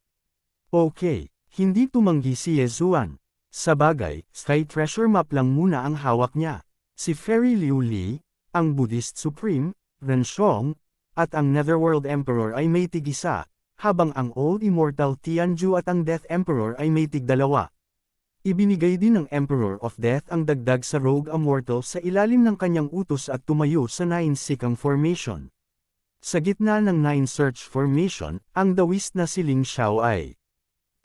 Okay, hindi tumanggi si Yezuan. Sa bagay, Sky Treasure Map lang muna ang hawak niya. Si Fairy Liu Li, ang Buddhist Supreme, Renshong, at ang Netherworld Emperor ay may tig-isa, habang ang Old Immortal Tianju at ang Death Emperor ay may tig-2. Ibinigay din ng Emperor of Death ang dagdag sa Rogue Immortal sa ilalim ng kanyang utos at tumayo sa 9 Sikam Formation. Sa gitna ng 9 Search Formation, ang dawist na si Ling Xiao ay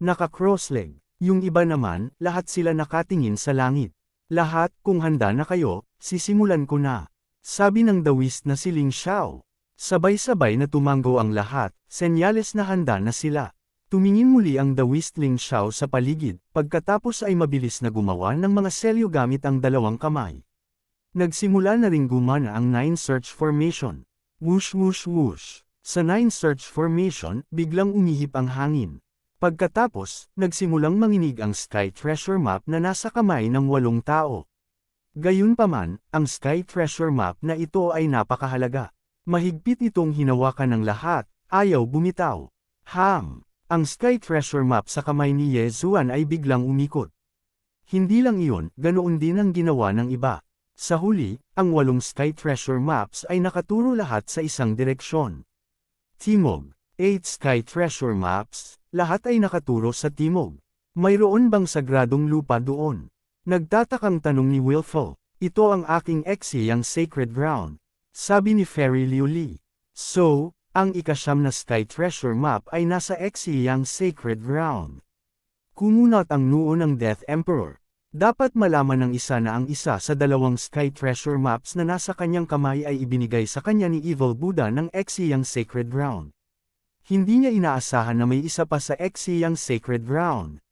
naka-crossleg. Yung iba naman, lahat sila nakatingin sa langit. Lahat, kung handa na kayo, sisimulan ko na. Sabi ng dawist na si Ling Xiao. Sabay-sabay na tumanggo ang lahat, senyales na handa na sila. Tumingin muli ang dawist Ling Xiao sa paligid, pagkatapos ay mabilis na gumawa ng mga selyo gamit ang 2 kamay. Nagsimula na ring gumana ang 9 Search Formation. Whoosh whoosh whoosh. Sa 9 Search Formation, biglang umihip ang hangin. Pagkatapos, nagsimulang manginig ang Sky Treasure Map na nasa kamay ng 8 tao. Gayunpaman, ang Sky Treasure Map na ito ay napakahalaga. Mahigpit itong hinawakan ng lahat, ayaw bumitaw. Ang Sky Treasure Map sa kamay ni Yezuan ay biglang umikot. Hindi lang iyon, ganoon din ang ginawa ng iba. Sa huli, ang 8 Sky Treasure Maps ay nakaturo lahat sa isang direksyon. Timog. 8 Sky Treasure Maps, lahat ay nakaturo sa timog. Mayroon bang sagradong lupa doon? Nagtatakang tanong ni Wilful. Ito ang aking eksiyang sacred ground. Sabi ni Fairy Liu Li. So, ang ika-9 na Sky Treasure Map ay nasa eksiyang sacred ground. Kumunat ang noo ng Death Emperor. Dapat malaman ng isa na ang isa sa dalawang Sky Treasure Maps na nasa kanyang kamay ay ibinigay sa kanya ni Evil Buddha ng Exiyang Sacred Ground. Hindi niya inaasahan na may isa pa sa Exiyang Sacred Ground.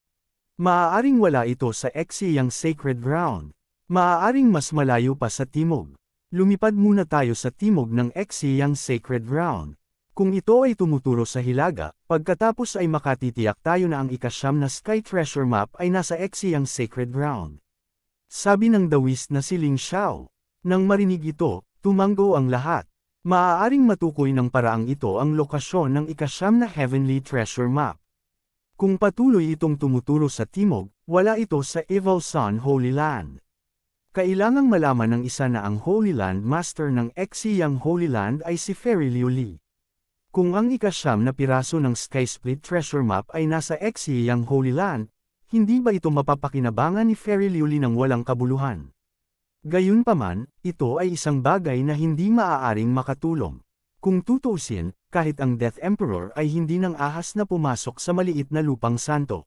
Maaaring wala ito sa Exiyang Sacred Ground. Maaaring mas malayo pa sa timog. Lumipad muna tayo sa timog ng Exiyang Sacred Ground. Kung ito ay tumuturo sa hilaga, pagkatapos ay makatitiyak tayo na ang ikasyam na Sky Treasure Map ay nasa Exiyang Sacred Ground. Sabi ng Taoist na si Ling Xiao. Nang marinig ito, tumanggo ang lahat. Maaaring matukoy ng paraang ito ang lokasyon ng ikasyam na Heavenly Treasure Map. Kung patuloy itong tumuturo sa timog, wala ito sa Evil Sun Holy Land. Kailangang malaman ng isa na ang Holy Land Master ng Exiyang Holy Land ay si Fairy Liu Li. Kung ang ikasyam na piraso ng Sky Split Treasure Map ay nasa Exiyang Holy Land, hindi ba ito mapapakinabangan ni Fairy Liu Li ng walang kabuluhan? Gayunpaman, ito ay isang bagay na hindi maaaring makatulong. Kung tutuusin, kahit ang Death Emperor ay hindi nang ahas na pumasok sa maliit na lupang santo.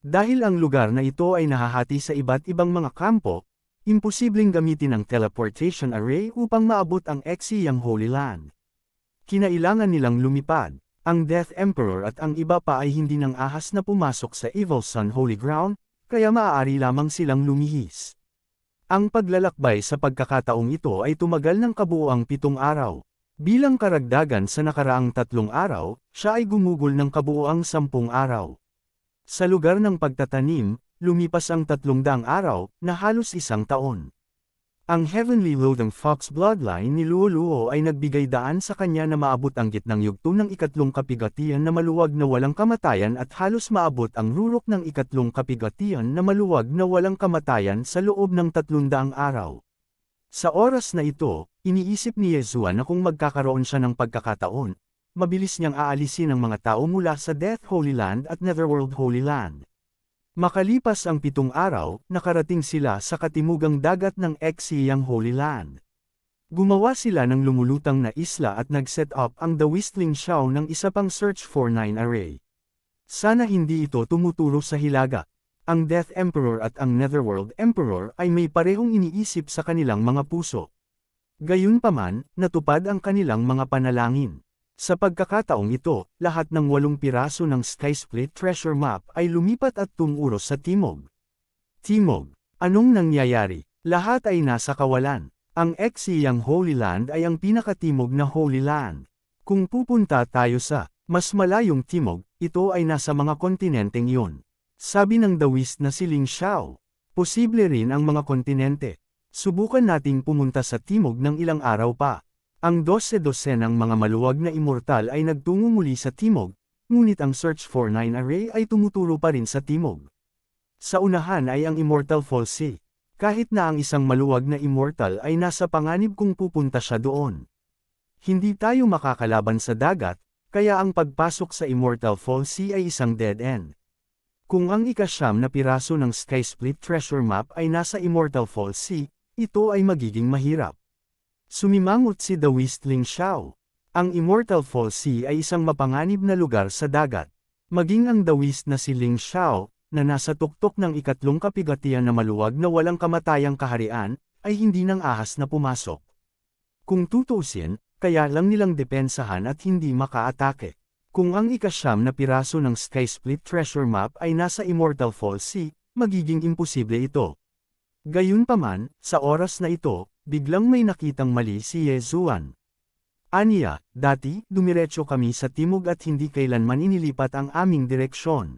Dahil ang lugar na ito ay nahahati sa iba't ibang mga kampo, imposibleng gamitin ang teleportation array upang maabot ang Exiyang Holy Land. Kinailangan nilang lumipad. Ang Death Emperor at ang iba pa ay hindi nang ahas na pumasok sa Evil Sun Holy Ground, kaya maaari lamang silang lumihis. Ang paglalakbay sa pagkakataong ito ay tumagal ng kabuuang 7 araw. Bilang karagdagan sa nakaraang 3 araw, siya ay gumugol ng kabuuang 10 araw. Sa lugar ng pagtatanim, lumipas ang 300 araw, na halos 1 taon. Ang Heavenly Lothing Fox bloodline ni Luo Luo ay nagbigay daan sa kanya na maabot ang gitnang yugto ng 3 kapigatian na maluwag na walang kamatayan at halos maabot ang rurok ng 3 kapigatian na maluwag na walang kamatayan sa loob ng 300 araw. Sa oras na ito, iniisip ni Yeshua na kung magkakaroon siya ng pagkakataon, mabilis niyang aalisin ang mga tao mula sa Death Holy Land at Netherworld Holy Land. Makalipas ang 7 araw, nakarating sila sa katimugang dagat ng Exiyang Holy Land. Gumawa sila ng lumulutang na isla at nag-set up ang Taoist Ling Xiao ng isa pang Search for 9 array. Sana hindi ito tumuturo sa hilaga. Ang Death Emperor at ang Netherworld Emperor ay may parehong iniisip sa kanilang mga puso. Gayunpaman, natupad ang kanilang mga panalangin. Sa pagkakataong ito, lahat ng 8 piraso ng Sky Split Treasure Map ay lumipat at tumuro sa timog. Timog. Anong nangyayari? Lahat ay nasa kawalan. Ang Exiyang Holy Land ay ang pinakatimog na Holy Land. Kung pupunta tayo sa mas malayong timog, ito ay nasa mga kontinenteng iyon. Sabi ng Taoist na si Ling Xiao. Posible rin ang mga kontinente. Subukan nating pumunta sa timog ng ilang araw pa. Ang 12-dosenang mga maluwag na immortal ay nagtungo muli sa timog, ngunit ang Search for 9 array ay tumuturo pa rin sa timog. Sa unahan ay ang Immortal Falls. Kahit na ang isang maluwag na immortal ay nasa panganib kung pupunta siya doon. Hindi tayo makakalaban sa dagat, kaya ang pagpasok sa Immortal Falls ay isang dead end. Kung ang ikasyam na piraso ng Sky Split Treasure Map ay nasa Immortal Falls, ito ay magiging mahirap. Sumimangot si Taoist Ling Xiao. Ang Immortal Falls ay isang mapanganib na lugar sa dagat. Maging ang Taoist na si Ling Xiao, na nasa tuktok ng 3 kapigatian na maluwag na walang kamatayang kaharian, ay hindi nang ahas na pumasok. Kung tutuusin, kaya lang nilang depensahan at hindi makaatake. Kung ang ikasyam na piraso ng Sky Split Treasure Map ay nasa Immortal Falls, magiging imposible ito. Gayunpaman, sa oras na ito, biglang may nakitang mali si Yezuan. Aniya, dati, dumiretso kami sa timog at hindi kailanman inilipat ang aming direksyon.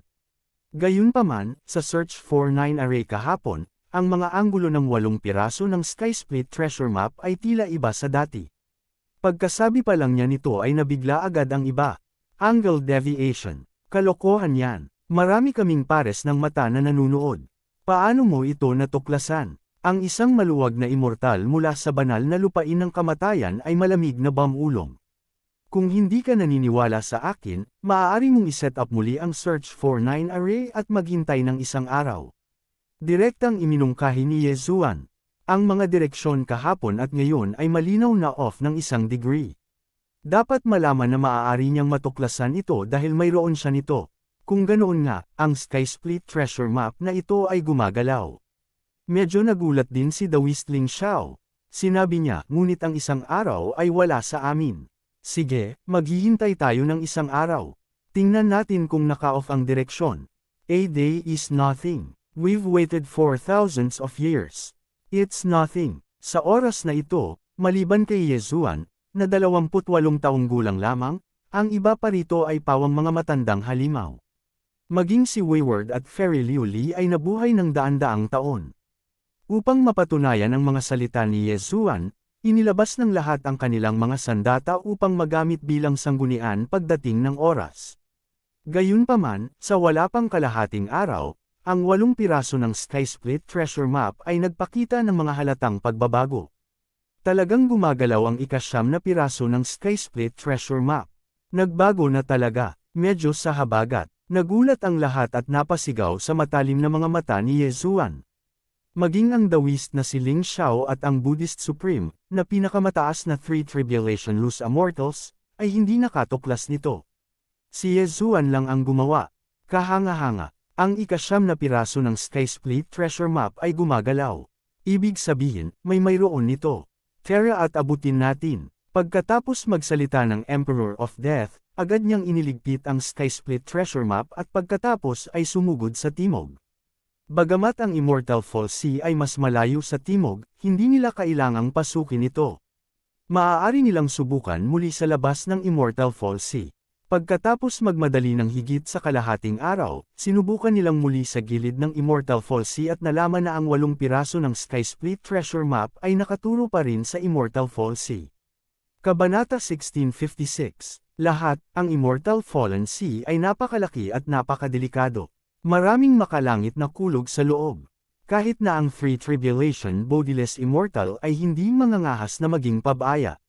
Gayunpaman, sa Search for 9 array kahapon, ang mga anggulo ng 8 piraso ng Sky Split Treasure Map ay tila iba sa dati. Pagkasabi pa lang niya nito ay nabigla agad ang iba. Angle deviation. Kalokohan yan. Marami kaming pares ng mata na nanunood. Paano mo ito natuklasan? Ang isang maluwag na immortal mula sa banal na lupain ng kamatayan ay malamig na bamulong. Kung hindi ka naniniwala sa akin, maaari mong iset up muli ang Search for 9 array at maghintay ng 1 araw. Direktang iminungkahi ni Yezuan. Ang mga direksyon kahapon at ngayon ay malinaw na off ng 1 degree. Dapat malaman na maaari niyang matuklasan ito dahil mayroon siya nito. Kung ganoon nga, ang Sky Split Treasure Map na ito ay gumagalaw. Medyo nagulat din si The Whistling Shao. Sinabi niya, ngunit ang isang araw ay wala sa amin. Sige, maghihintay tayo ng isang araw. Tingnan natin kung naka-off ang direksyon. A day is nothing. We've waited for thousands of years. It's nothing. Sa oras na ito, maliban kay Yezuan, na 28 taong gulang lamang, ang iba pa rito ay pawang mga matandang halimaw. Maging si Wayward at Fairy Liuli ay nabuhay ng daan-daang taon. Upang mapatunayan ang mga salita ni Yezuan, inilabas ng lahat ang kanilang mga sandata upang magamit bilang sanggunian pagdating ng oras. Gayunpaman, sa wala pang kalahating araw, ang 8 piraso ng Sky Split Treasure Map ay nagpakita ng mga halatang pagbabago. Talagang gumagalaw ang ika-9 na piraso ng Sky Split Treasure Map. Nagbago na talaga, medyo sa habagat. Nagulat ang lahat at napasigaw sa matalim na mga mata ni Yezuan. Maging ang Taoist na si Ling Xiao at ang Buddhist Supreme, na pinakamataas na 3 Tribulation Loose Immortals, ay hindi nakatuklas nito. Si Yezuan lang ang gumawa. Kahanga-hanga, ang ika-9 na piraso ng Sky Split Treasure Map ay gumagalaw. Ibig sabihin, may mayroon nito. Tara at abutin natin. Pagkatapos magsalita ng Emperor of Death, agad niyang iniligpit ang Sky Split Treasure Map at pagkatapos ay sumugod sa timog. Bagamat ang Immortal Fall Sea ay mas malayo sa timog, hindi nila kailangang pasukin ito. Maaari nilang subukan muli sa labas ng Immortal Fall Sea. Pagkatapos magmadali ng higit sa kalahating araw, sinubukan nilang muli sa gilid ng Immortal Fall Sea at nalaman na ang 8 piraso ng Sky Split Treasure Map ay nakaturo pa rin sa Immortal Fall Sea. Kabanata 1656. Lahat, ang Immortal Fallen Sea ay napakalaki at napakadelikado. Maraming makalangit na kulog sa loob. Kahit na ang 3 Tribulation Bodiless Immortal ay hindi mangangahas na maging pabaya.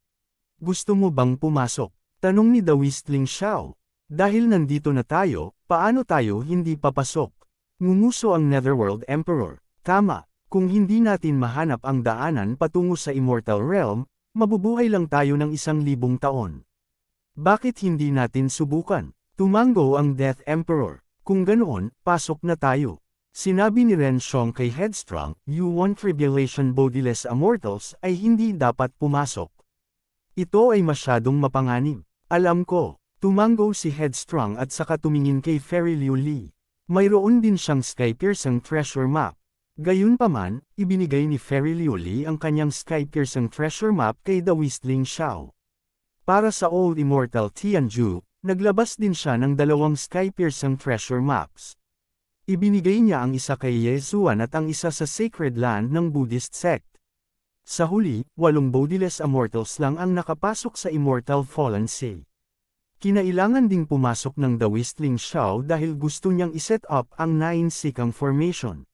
Gusto mo bang pumasok? Tanong ni The Whistling Shao. Dahil nandito na tayo, paano tayo hindi papasok? Ngumuso ang Netherworld Emperor. Tama, kung hindi natin mahanap ang daanan patungo sa Immortal Realm, mabubuhay lang tayo ng 1,000 taon. Bakit hindi natin subukan? Tumango ang Death Emperor. Kung ganoon, pasok na tayo. Sinabi ni Ren Xiong kay Headstrong, U1 Tribulation Bodiless Immortals ay hindi dapat pumasok. Ito ay masyadong mapanganib. Alam ko, tumango si Headstrong at saka tumingin kay Fairy Liuli. Mayroon din siyang sky-piercing treasure map. Gayunpaman, ibinigay ni Fairy Liuli ang kanyang sky-piercing treasure map kay The Whistling Shao. Para sa Old Immortal Tianju, naglabas din siya ng 2 sky-piercing treasure maps. Ibinigay niya ang isa kay Yezuan at ang isa sa Sacred Land ng Buddhist sect. Sa huli, 8 Bodiless Immortals lang ang nakapasok sa Immortal Fallen Sea. Kinailangan ding pumasok ng The Whistling Shao dahil gusto niyang iset up ang 9 Sikang Formation.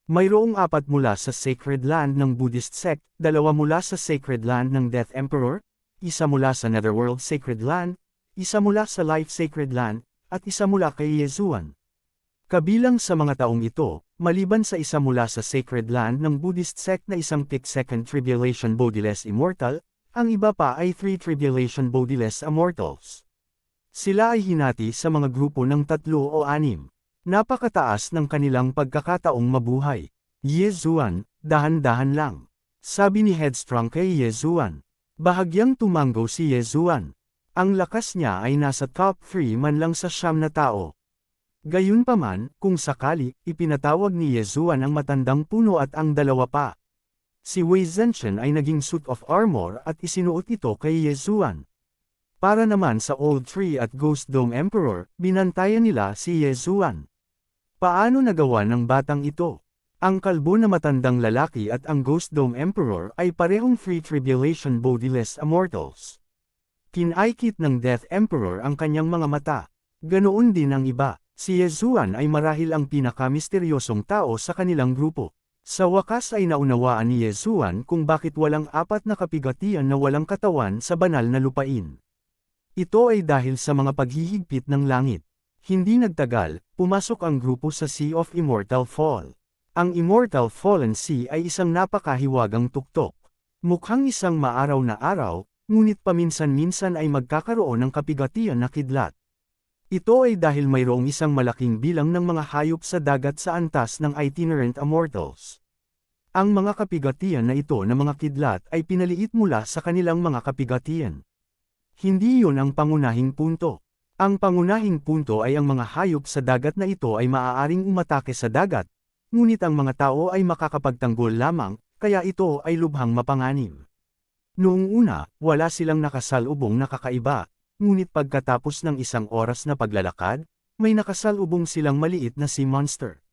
Mayroong 4 mula sa Sacred Land ng Buddhist sect, 2 mula sa Sacred Land ng Death Emperor, 1 mula sa Netherworld Sacred Land, 1 mula sa Life Sacred Land, at 1 mula kay Yezuan. Kabilang sa mga taong ito, maliban sa 1 mula sa Sacred Land ng Buddhist sect na isang pick Second Tribulation Bodiless Immortal, ang iba pa ay 3 Tribulation Bodiless Immortals. Sila ay hinati sa mga grupo ng 3 o 6. Napakataas ng kanilang pagkakataong mabuhay. Yezuan, dahan-dahan lang. Sabi ni Headstrong kay Yezuan. Bahagyang tumango si Yezuan. Ang lakas niya ay nasa top 3 man lang sa 9 na tao. Gayunpaman, kung sakali, ipinatawag ni Yezuan ang matandang puno at ang 2 pa. Si Wei Zhenchen ay naging suit of armor at isinuot ito kay Yezuan. Para naman sa Old Tree at Ghost Dome Emperor, binantayan nila si Yezuan. Paano nagawa ng batang ito? Ang kalbo na matandang lalaki at ang Ghost Dome Emperor ay parehong 3 Tribulation Bodiless Immortals. Kinaikit ng Death Emperor ang kanyang mga mata. Ganoon din ang iba. Si Yezuan ay marahil ang pinakamisteryosong tao sa kanilang grupo. Sa wakas ay naunawaan ni Yezuan kung bakit walang 4 na kapigatian na walang katawan sa banal na lupain. Ito ay dahil sa mga paghihigpit ng langit. Hindi nagtagal, pumasok ang grupo sa Sea of Immortal Fall. Ang Immortal Fallen Sea ay isang napakahiwagang tuktok. Mukhang isang maaraw na araw, ngunit paminsan-minsan ay magkakaroon ng kapigatian na kidlat. Ito ay dahil mayroong isang malaking bilang ng mga hayop sa dagat sa antas ng itinerant immortals. Ang mga kapigatian na ito na mga kidlat ay pinaliit mula sa kanilang mga kapigatian. Hindi iyon ang pangunahing punto. Ang pangunahing punto ay ang mga hayop sa dagat na ito ay maaaring umatake sa dagat, ngunit ang mga tao ay makakapagtanggol lamang, kaya ito ay lubhang mapanganib. Noong una, wala silang nakasalubong na kakaiba, ngunit pagkatapos ng isang oras na paglalakad, may nakasalubong silang maliit na sea monster.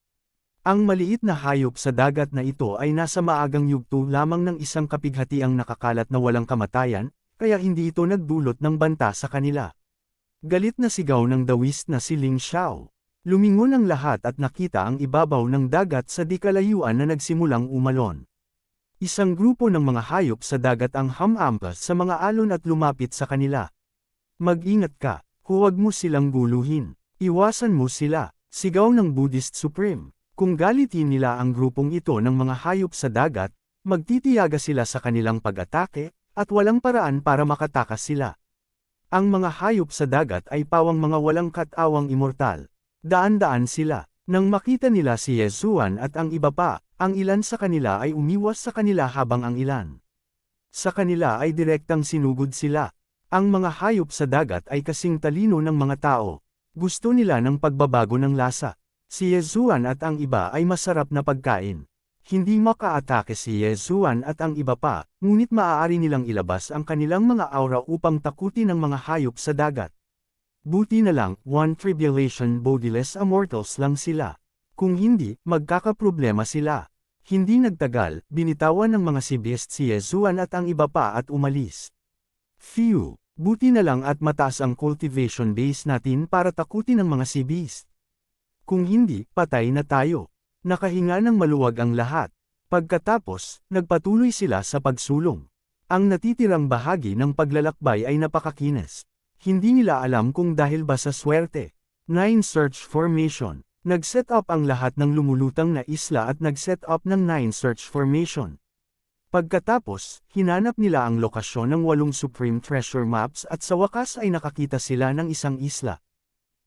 Ang maliit na hayop sa dagat na ito ay nasa maagang yugto lamang ng isang kapighatiang nakakalat na walang kamatayan, kaya hindi ito nagdulot ng banta sa kanila. Galit na sigaw ng dawis na si Ling Xiao. Lumingon ang lahat at nakita ang ibabaw ng dagat sa di kalayuan na nagsimulang umalon. Isang grupo ng mga hayop sa dagat ang hamampas sa mga alon at lumapit sa kanila. Mag-ingat ka, huwag mo silang guluhin. Iwasan mo sila, sigaw ng Buddhist Supreme. Kung galitin nila ang grupong ito ng mga hayop sa dagat, magtitiyaga sila sa kanilang pag-atake, at walang paraan para makatakas sila. Ang mga hayop sa dagat ay pawang mga walang katawang immortal. Daan-daan sila. Nang makita nila si Yesuan at ang iba pa, ang ilan sa kanila ay umiwas sa kanila habang ang ilan sa kanila ay direktang sinugod sila. Ang mga hayop sa dagat ay kasing talino ng mga tao. Gusto nila ng pagbabago ng lasa. Si Yesuan at ang iba ay masarap na pagkain. Hindi makaatake si Yesuan at ang iba pa, ngunit maaari nilang ilabas ang kanilang mga aura upang takutin ang mga hayop sa dagat. Buti na lang, one tribulation bodiless immortals lang sila. Kung hindi, magkakaproblema sila. Hindi nagtagal, binitawan ng mga sea beast si Yesuan at ang iba pa at umalis. Phew! Buti na lang at mataas ang cultivation base natin para takutin ang mga sea beast. Kung hindi, patay na tayo. Nakahinga ng maluwag ang lahat. Pagkatapos, nagpatuloy sila sa pagsulong. Ang natitirang bahagi ng paglalakbay ay napakakinis. Hindi nila alam kung dahil ba sa swerte. 9 Search Formation. Nag-set up ang lahat ng lumulutang na isla at nag-set up ng 9 Search Formation. Pagkatapos, hinanap nila ang lokasyon ng 8 Supreme Treasure Maps at sa wakas ay nakakita sila ng isang isla.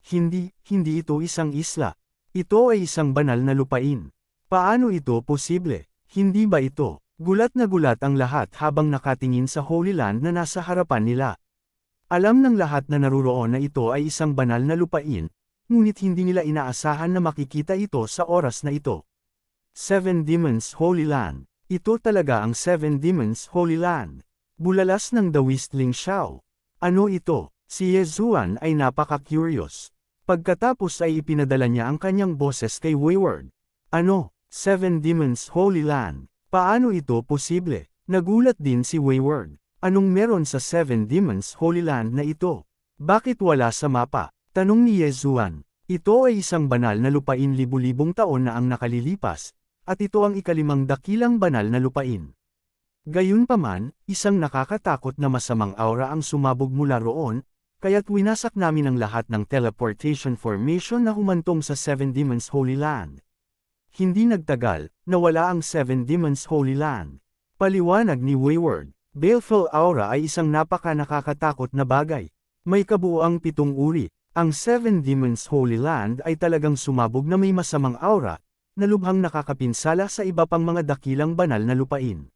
Hindi ito isang isla. Ito ay isang banal na lupain. Paano ito posible? Hindi ba ito? Gulat na gulat ang lahat habang nakatingin sa Holy Land na nasa harapan nila. Alam ng lahat na naruroon na ito ay isang banal na lupain, ngunit hindi nila inaasahan na makikita ito sa oras na ito. 7 Demons Holy Land. Ito talaga ang 7 Demons Holy Land. Bulalas ng dawis Ling Xiao. Ano ito? Si Yesuan ay napaka-curious. Pagkatapos ay ipinadala niya ang kanyang boses kay Wayward. Ano? 7 Demons Holy Land. Paano ito posible? Nagulat din si Wayward. Anong meron sa 7 Demons Holy Land na ito? Bakit wala sa mapa? Tanong ni Yesuan. Ito ay isang banal na lupain libu-libong taon na ang nakalilipas, at ito ang ikalimang dakilang banal na lupain. Gayunpaman, isang nakakatakot na masamang aura ang sumabog mula roon, kaya't winasak namin ang lahat ng teleportation formation na humantong sa 7 Demons Holy Land. Hindi nagtagal, nawala ang 7 Demons Holy Land. Paliwanag ni Wayward, Baleful Aura ay isang napaka-nakakatakot na bagay. May kabuuang 7 uri. Ang 7 Demons Holy Land ay talagang sumabog na may masamang aura, na lubhang nakakapinsala sa iba pang mga dakilang banal na lupain.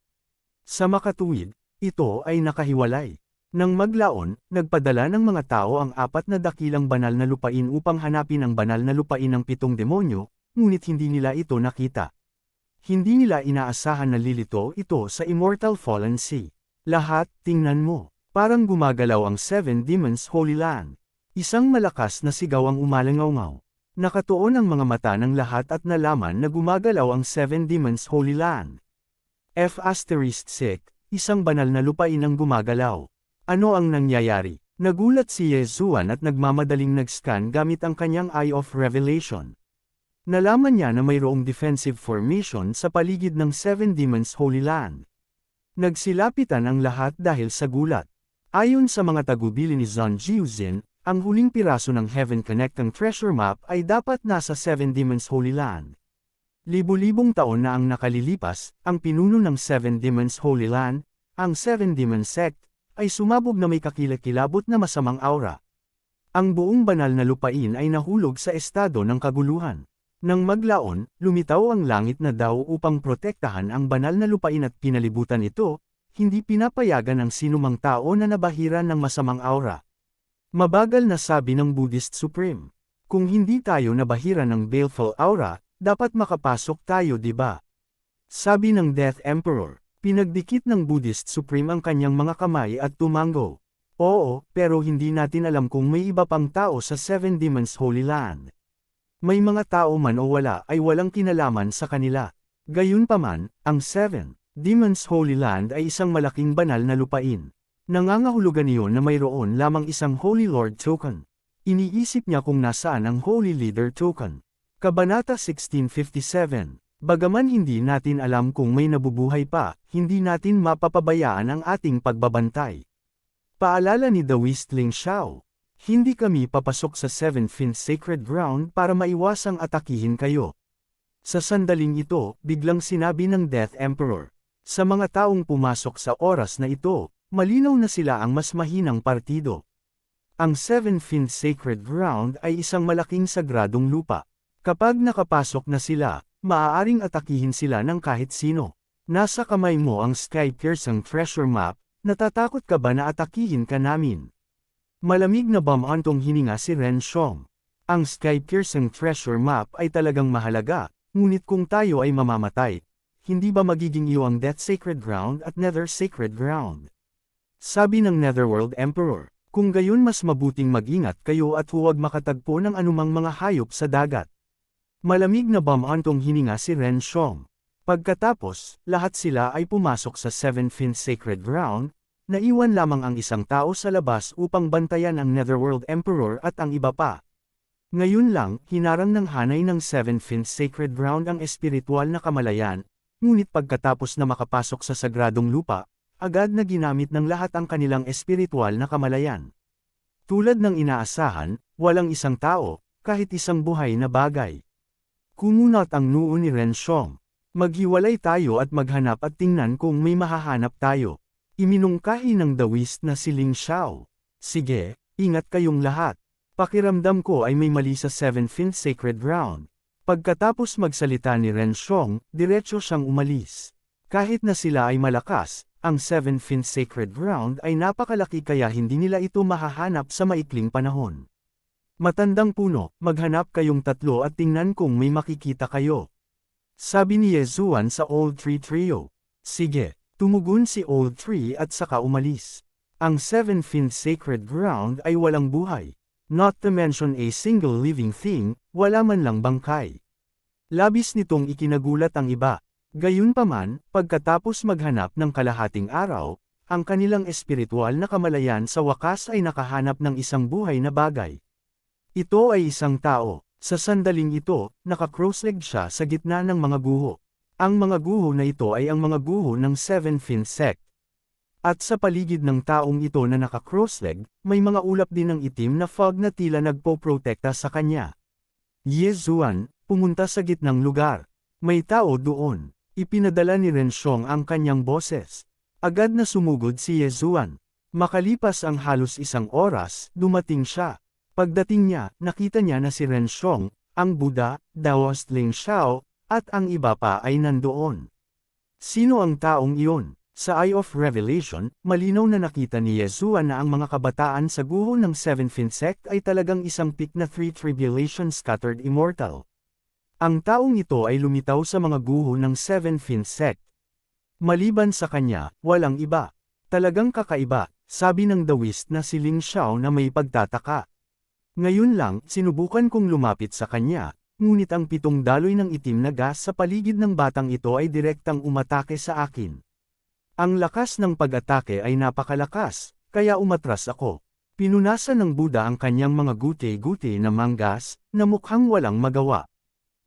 Sa makatuwid, ito ay nakahiwalay. Nang maglaon, nagpadala ng mga tao ang 4 na dakilang banal na lupain upang hanapin ang banal na lupain ng 7 demonyo, ngunit hindi nila ito nakita. Hindi nila inaasahan na lilito ito sa Immortal Fallen Sea. Lahat, tingnan mo, parang gumagalaw ang 7 Demons Holy Land. Isang malakas na sigaw ang umalangaw-ngaw. Nakatuon ang mga mata ng lahat at nalaman na gumagalaw ang 7 Demons Holy Land. F***, isang banal na lupain ang gumagalaw. Ano ang nangyayari? Nagulat si Yesuan at nagmamadaling nag-scan gamit ang kanyang Eye of Revelation. Nalaman niya na mayroong defensive formation sa paligid ng 7 Demons Holy Land. Nagsilapitan ang lahat dahil sa gulat. Ayon sa mga tagubili ni Zhang Jiuzhen, ang huling piraso ng Heaven Connecting Treasure Map ay dapat nasa 7 Demons Holy Land. Libu-libong taon na ang nakalilipas, ang pinuno ng 7 Demons Holy Land, ang 7 Demon Sect, ay sumabog na may kakilakilabot na masamang aura. Ang buong banal na lupain ay nahulog sa estado ng kaguluhan. Nang maglaon, lumitaw ang langit na daw upang protektahan ang banal na lupain at pinalibutan ito, hindi pinapayagan ng sinumang tao na nabahiran ng masamang aura. Mabagal na sabi ng Buddhist Supreme. Kung hindi tayo nabahiran ng baleful aura, dapat makapasok tayo, diba? Sabi ng Death Emperor. Pinagdikit ng Buddhist Supreme ang kanyang mga kamay at tumango. Oo, pero hindi natin alam kung may iba pang tao sa Seven Demons Holy Land. May mga tao man o wala ay walang kinalaman sa kanila. Gayunpaman, ang Seven Demons Holy Land ay isang malaking banal na lupain. Nangangahulugan iyon na mayroon lamang isang Holy Lord token. Iniisip niya kung nasaan ang Holy Leader token. Kabanata 1657. Bagaman hindi natin alam kung may nabubuhay pa, hindi natin mapapabayaan ang ating pagbabantay. Paalala ni Taoist Ling Xiao. Hindi kami papasok sa Seven Fin Sacred Ground para maiwasang atakihin kayo. Sa sandaling ito, biglang sinabi ng Death Emperor. Sa mga taong pumasok sa oras na ito, malinaw na sila ang mas mahinang partido. Ang Seven Fin Sacred Ground ay isang malaking sagradong lupa. Kapag nakapasok na sila, maaaring atakihin sila ng kahit sino. Nasa kamay mo ang sky-piercing treasure map, natatakot ka ba na atakihin ka namin? Malamig na bumantong hininga si Ren Xiong. Ang sky-piercing treasure map ay talagang mahalaga, ngunit kung tayo ay mamamatay, hindi ba magiging iyo ang Death Sacred Ground at Nether Sacred Ground? Sabi ng Netherworld Emperor, kung gayon mas mabuting mag-ingat kayo at huwag makatagpo ng anumang mga hayop sa dagat. Malamig na bumantong hininga si Ren Xiong. Pagkatapos, lahat sila ay pumasok sa Seven Fin Sacred Ground, naiwan lamang ang isang tao sa labas upang bantayan ang Netherworld Emperor at ang iba pa. Ngayon lang, hinarang ng hanay ng Seven Fin Sacred Ground ang espiritual na kamalayan, ngunit pagkatapos na makapasok sa sagradong lupa, agad na ginamit ng lahat ang kanilang espiritual na kamalayan. Tulad ng inaasahan, walang isang tao, kahit isang buhay na bagay. Kumunat ang noo ni Ren Xiong. Maghiwalay tayo at maghanap at tingnan kung may mahahanap tayo. Iminungkahi ng Taoist na si Ling Xiao. Sige, ingat kayong lahat. Pakiramdam ko ay may mali sa Seven Fin Sacred Ground. Pagkatapos magsalita ni Ren Xiong, diretso siyang umalis. Kahit na sila ay malakas, ang Seven Fin Sacred Ground ay napakalaki kaya hindi nila ito mahahanap sa maikling panahon. Matandang puno, maghanap kayong tatlo at tingnan kung may makikita kayo. Sabi ni Yezuan sa Old Tree Trio. Sige. Tumugon si Old Tree at saka umalis. Ang Seven Fin Sacred Ground ay walang buhay. Not to mention a single living thing, wala man lang bangkay. Labis nitong ikinagulat ang iba. Gayunpaman, pagkatapos maghanap ng kalahating araw, ang kanilang espiritual na kamalayan sa wakas ay nakahanap ng isang buhay na bagay. Ito ay isang tao. Sa sandaling ito, naka-cross-legged siya sa gitna ng mga guho. Ang mga guho na ito ay ang mga guho ng Seven Fin Sect. At sa paligid ng taong ito na naka-cross-leg, may mga ulap din ng itim na fog na tila nagpoprotekta sa kanya. Yezuan, pumunta sa gitnang lugar. May tao doon. Ipinadala ni Ren Xiong ang kanyang boses. Agad na sumugod si Yezuan. Makalipas ang halos isang oras, dumating siya. Pagdating niya, nakita niya na si Ren Xiong, ang Buddha, Taoist Ling Xiao, at ang iba pa ay nandoon. Sino ang taong iyon? Sa Eye of Revelation, malinaw na nakita ni Yezuan na ang mga kabataan sa guho ng Seven Fin Sect ay talagang isang peak na three tribulation scattered immortal. Ang taong ito ay lumitaw sa mga guho ng Seven Fin Sect. Maliban sa kanya, walang iba. Talagang kakaiba, sabi ng Taoist na si Ling Xiao na may pagtataka. Ngayon lang, sinubukan kong lumapit sa kanya. Ngunit ang 7 daloy ng itim na gas sa paligid ng batang ito ay direktang umatake sa akin. Ang lakas ng pag-atake ay napakalakas, kaya umatras ako. Pinunasan ng Buddha ang kanyang mga gute-gute na manggas, na mukhang walang magawa.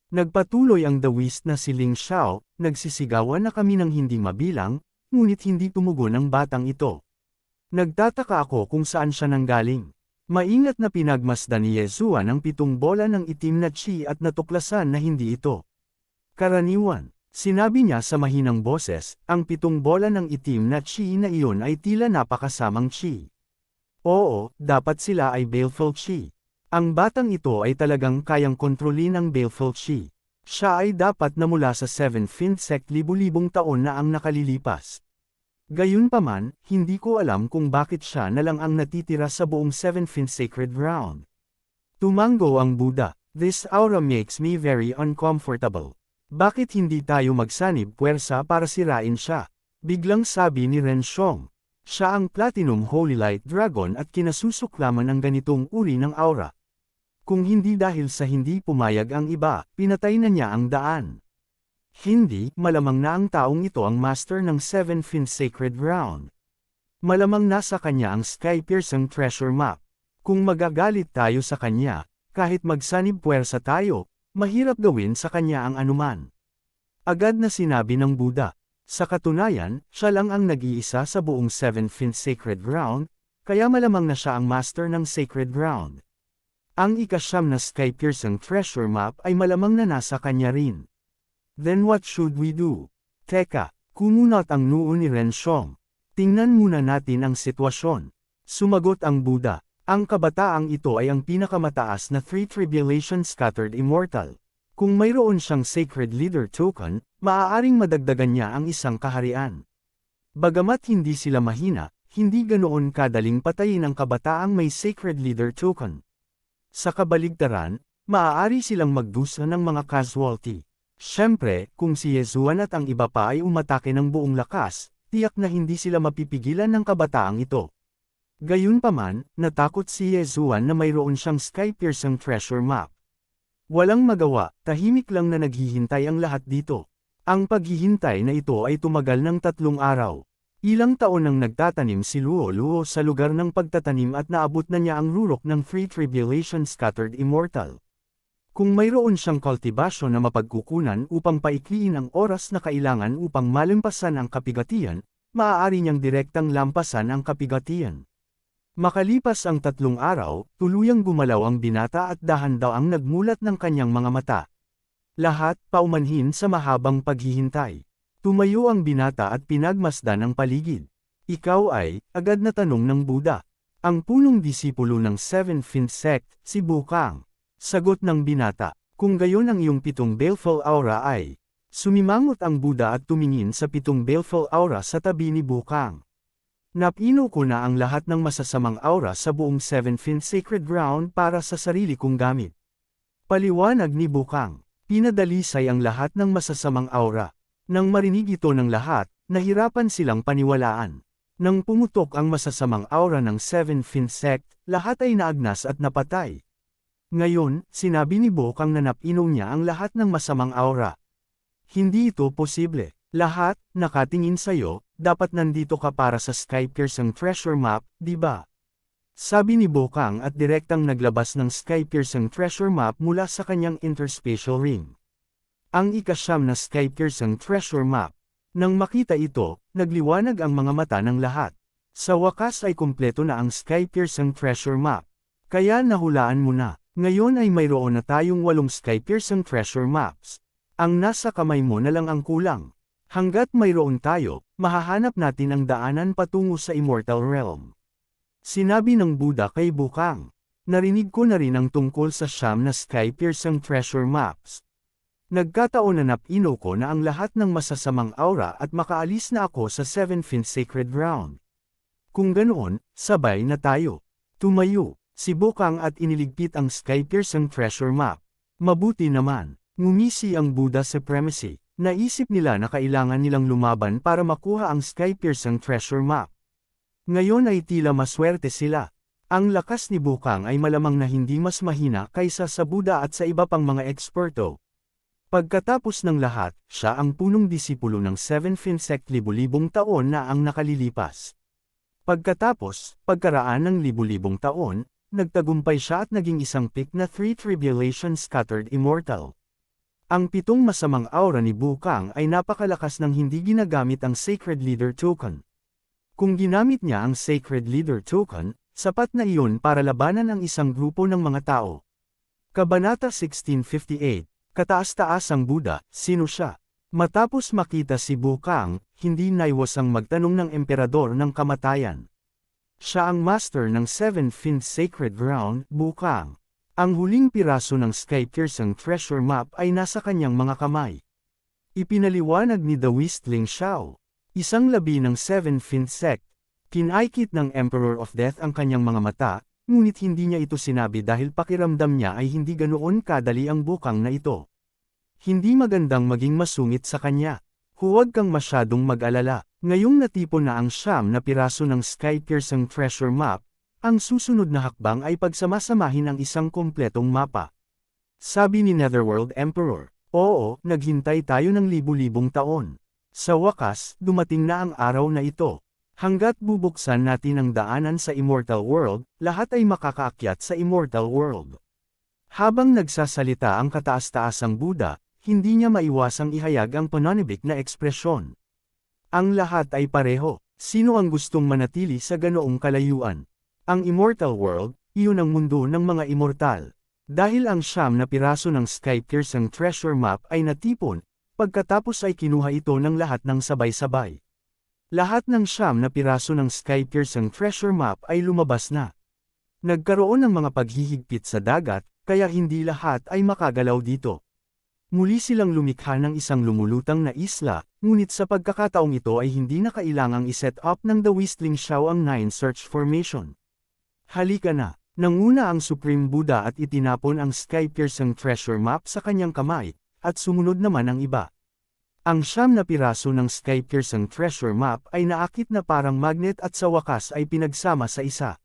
Nagpatuloy ang Taoist na si Ling Xiao, nagsisigawan na kami ng hindi mabilang, ngunit hindi tumugon ang batang ito. Nagtataka ako kung saan siya nanggaling. Maingat na pinagmasdan ni Yezuan ang 7 bola ng itim na chi at natuklasan na hindi ito karaniwan. Sinabi niya sa mahinang boses, ang 7 bola ng itim na chi na iyon ay tila napakasamang chi. Oo, dapat sila ay baleful chi. Ang batang ito ay talagang kayang kontrolin ang baleful chi. Siya ay dapat na mula sa 7th sect libu-libong taon na ang nakalilipas. Gayunpaman, hindi ko alam kung bakit siya na lang ang natitira sa buong 7th sacred ground. Tumango ang Buddha. This aura makes me very uncomfortable. Bakit hindi tayo magsanib puwersa para sirain siya? Biglang sabi ni Renshong. Siya ang Platinum Holy Light Dragon at kinasusuklaman ang ganitong uri ng aura. Kung hindi dahil sa hindi pumayag ang iba, pinatay na niya ang daan. Hindi, malamang na ang taong ito ang master ng 7th sacred ground. Malamang nasa kanya ang sky-piercing treasure map. Kung magagalit tayo sa kanya, kahit magsanib puwersa tayo, mahirap gawin sa kanya ang anuman. Agad na sinabi ng Buddha. Sa katunayan, siya lang ang nag-iisa sa buong 7th sacred ground, kaya malamang na siya ang master ng sacred ground. Ang ika-9 na sky-piercing treasure map ay malamang na nasa kanya rin. Then what should we do? Teka, kumunot ang noo ni Renshong. Tingnan muna natin ang sitwasyon. Sumagot ang Buddha. Ang kabataang ito ay ang pinakamataas na 3 tribulation scattered immortal. Kung mayroon siyang sacred leader token, maaaring madagdagan niya ang isang kaharian. Bagamat hindi sila mahina, hindi ganoon kadaling patayin ang kabataang may sacred leader token. Sa kabaligtaran, maaari silang magdusa ng mga casualty. Siyempre, kung si Yezuan at ang iba pa ay umatake ng buong lakas, tiyak na hindi sila mapipigilan ng kabataang ito. Gayunpaman, natakot si Yezuan na mayroon siyang sky-piercing treasure map. Walang magawa, tahimik lang na naghihintay ang lahat dito. Ang paghihintay na ito ay tumagal ng 3 araw. Ilang taon nang nagtatanim si Luo Luo sa lugar ng pagtatanim at naabot na niya ang rurok ng 3 tribulation scattered immortal. Kung mayroon siyang kultibasyon na mapagkukunan upang paikliin ang oras na kailangan upang malampasan ang kapigatian, maaari niyang direktang lampasan ang kapigatian. Makalipas ang 3 araw, tuluyang gumalaw ang binata at dahan-daw ang nagmulat ng kanyang mga mata. Lahat, paumanhin sa mahabang paghihintay. Tumayo ang binata at pinagmasdan ang paligid. Ikaw ay, agad na tanong ng Buddha. Ang punong disipulo ng 7th sect, si Bukang. Sagot ng binata, kung gayon ang iyong 7 baleful aura ay. Sumimangot ang Buddha at tumingin sa 7 baleful aura sa tabi ni Bukang. Napino ko na ang lahat ng masasamang aura sa buong 7th sacred ground para sa sarili kong gamit. Paliwanag ni Bukang, pinadalisay ang lahat ng masasamang aura. Nang marinig ito ng lahat, nahirapan silang paniwalaan. Nang pumutok ang masasamang aura ng 7th sect, lahat ay naagnas at napatay. Ngayon, sinabi ni Bukang na napino niya ang lahat ng masamang aura. Hindi ito posible. Lahat, nakatingin sa'yo, dapat nandito ka para sa sky-piercing treasure map, di ba? Sabi ni Bukang at direktang naglabas ng sky-piercing treasure map mula sa kanyang interspatial ring. Ang ika-9 na sky-piercing treasure map. Nang makita ito, nagliwanag ang mga mata ng lahat. Sa wakas ay kumpleto na ang sky-piercing treasure map. Kaya nahulaan mo na. Ngayon ay mayroon na tayong 8 sky-piercing treasure maps. Ang nasa kamay mo na lang ang kulang. Hanggat mayroon tayo, mahahanap natin ang daanan patungo sa immortal realm. Sinabi ng Buddha kay Bukang. Narinig ko na rin ang tungkol sa 9 na sky-piercing treasure maps. Nagkataon na napino ko na ang lahat ng masasamang aura at makaalis na ako sa 7th sacred ground. Kung ganoon, sabay na tayo. Tumayo, si Bukang at iniligpit ang sky-piercing treasure map. Mabuti naman, ngumisi ang Buddha supremacy. Naisip nila na kailangan nilang lumaban para makuha ang sky-piercing treasure map. Ngayon ay tila maswerte sila. Ang lakas ni Bukang ay malamang na hindi mas mahina kaysa sa Buddha at sa iba pang mga eksperto. Pagkatapos ng lahat, siya ang punong disipulo ng 7th sect libu-libong taon na ang nakalilipas. Pagkatapos, pagkaraan ng libu-libong taon, nagtagumpay siya at naging isang pick na 3 tribulation scattered immortal. Ang 7 masamang aura ni Bukang ay napakalakas ng hindi ginagamit ang Sacred Leader Token. Kung ginamit niya ang Sacred Leader Token, sapat na iyon para labanan ang isang grupo ng mga tao. Kabanata 1658, Kataas-taas ang Buddha, sino siya? Matapos makita si Bukang, hindi naiwasang magtanong ng emperador ng kamatayan. Siya ang master ng 7th Sacred Ground, Bukang. Ang huling piraso ng sky-piercing treasure map ay nasa kanyang mga kamay. Ipinaliwanag ni The Whistling Shao, isang labi ng Seven-Fin Sect. Kinaikit ng Emperor of Death ang kanyang mga mata, ngunit hindi niya ito sinabi dahil pakiramdam niya ay hindi ganoon kadali ang bukang na ito. Hindi magandang maging masungit sa kanya. Huwag kang masyadong mag-alala. Ngayong natipon na ang 9 na piraso ng sky-piercing treasure map, ang susunod na hakbang ay pagsamasamahin ang isang kompletong mapa. Sabi ni Netherworld Emperor, oo, naghintay tayo ng libu-libong taon. Sa wakas, dumating na ang araw na ito. Hanggat bubuksan natin ang daanan sa Immortal World, lahat ay makakaakyat sa Immortal World. Habang nagsasalita ang kataas-taasang Buddha, hindi niya maiwasang ihayag ang pananibik na ekspresyon. Ang lahat ay pareho. Sino ang gustong manatili sa ganoong kalayuan? Ang Immortal World, iyon ang mundo ng mga immortal. Dahil ang 9 na piraso ng sky-piercing treasure map ay natipon, pagkatapos ay kinuha ito ng lahat ng sabay-sabay. Lahat ng 9 na piraso ng sky-piercing treasure map ay lumabas na. Nagkaroon ng mga paghihigpit sa dagat, kaya hindi lahat ay makagalaw dito. Muli silang lumikha ng isang lumulutang na isla, ngunit sa pagkakataong ito ay hindi na kailangang iset up ng The Whistling Shao ang 9 search formation. Halika na, nanguna ang Supreme Buddha at itinapon ang sky-piercing treasure map sa kanyang kamay, at sumunod naman ang iba. Ang 9 na piraso ng sky-piercing treasure map ay naakit na parang magnet at sa wakas ay pinagsama sa isa.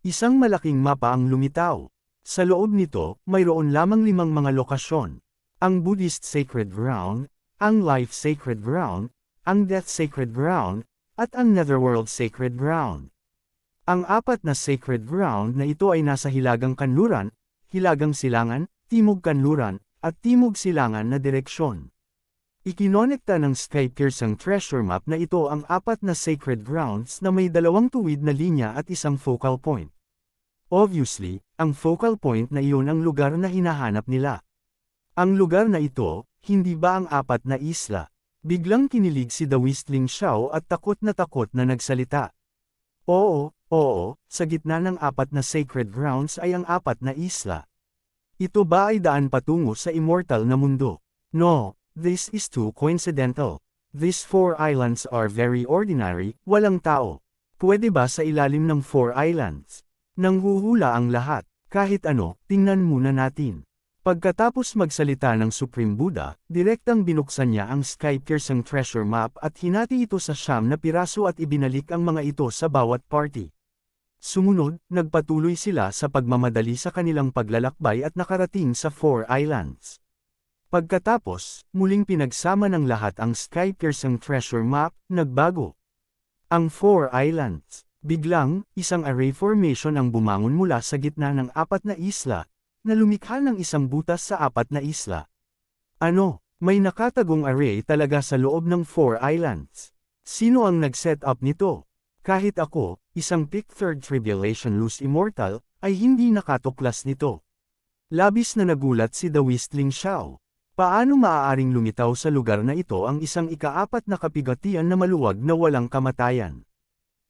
Isang malaking mapa ang lumitaw. Sa loob nito, mayroon lamang 5 mga lokasyon. Ang Buddhist Sacred Ground, ang Life Sacred Ground, ang Death Sacred Ground, at ang Netherworld Sacred Ground. Ang 4 na Sacred Ground na ito ay nasa Hilagang Kanluran, Hilagang Silangan, Timog Kanluran, at Timog Silangan na direksyon. Ikinonekta ng sky-piercing treasure map na ito ang 4 na sacred grounds na may 2 tuwid na linya at isang focal point. Obviously, ang focal point na iyon ang lugar na hinahanap nila. Ang lugar na ito, hindi ba ang 4 na isla? Biglang kinilig si The Whistling Shao at takot na nagsalita. Oo, sa gitna ng 4 na sacred grounds ay ang 4 na isla. Ito ba ay daan patungo sa immortal na mundo? No. This is too coincidental. These 4 islands are very ordinary, walang tao. Pwede ba sa ilalim ng 4 islands? Nanghuhula ang lahat. Kahit ano, tingnan muna natin. Pagkatapos magsalita ng Supreme Buddha, direktang binuksan niya ang sky-piercing treasure map at hinati ito sa 9 na piraso at ibinalik ang mga ito sa bawat party. Sumunod, nagpatuloy sila sa pagmamadali sa kanilang paglalakbay at nakarating sa 4 islands. Pagkatapos, muling pinagsama ng lahat ang sky-piercing treasure map, nagbago. Ang 4 islands. Biglang, isang array formation ang bumangon mula sa gitna ng 4 na isla, na lumikha ng isang butas sa 4 na isla. Ano, may nakatagong array talaga sa loob ng 4 islands. Sino ang nag-set up nito? Kahit ako, isang Pick Third Tribulation Loose Immortal, ay hindi nakatuklas nito. Labis na nagulat si The Whistling Shao. Paano maaaring lumitaw sa lugar na ito ang isang ika-4 na kapigatian na maluwag na walang kamatayan?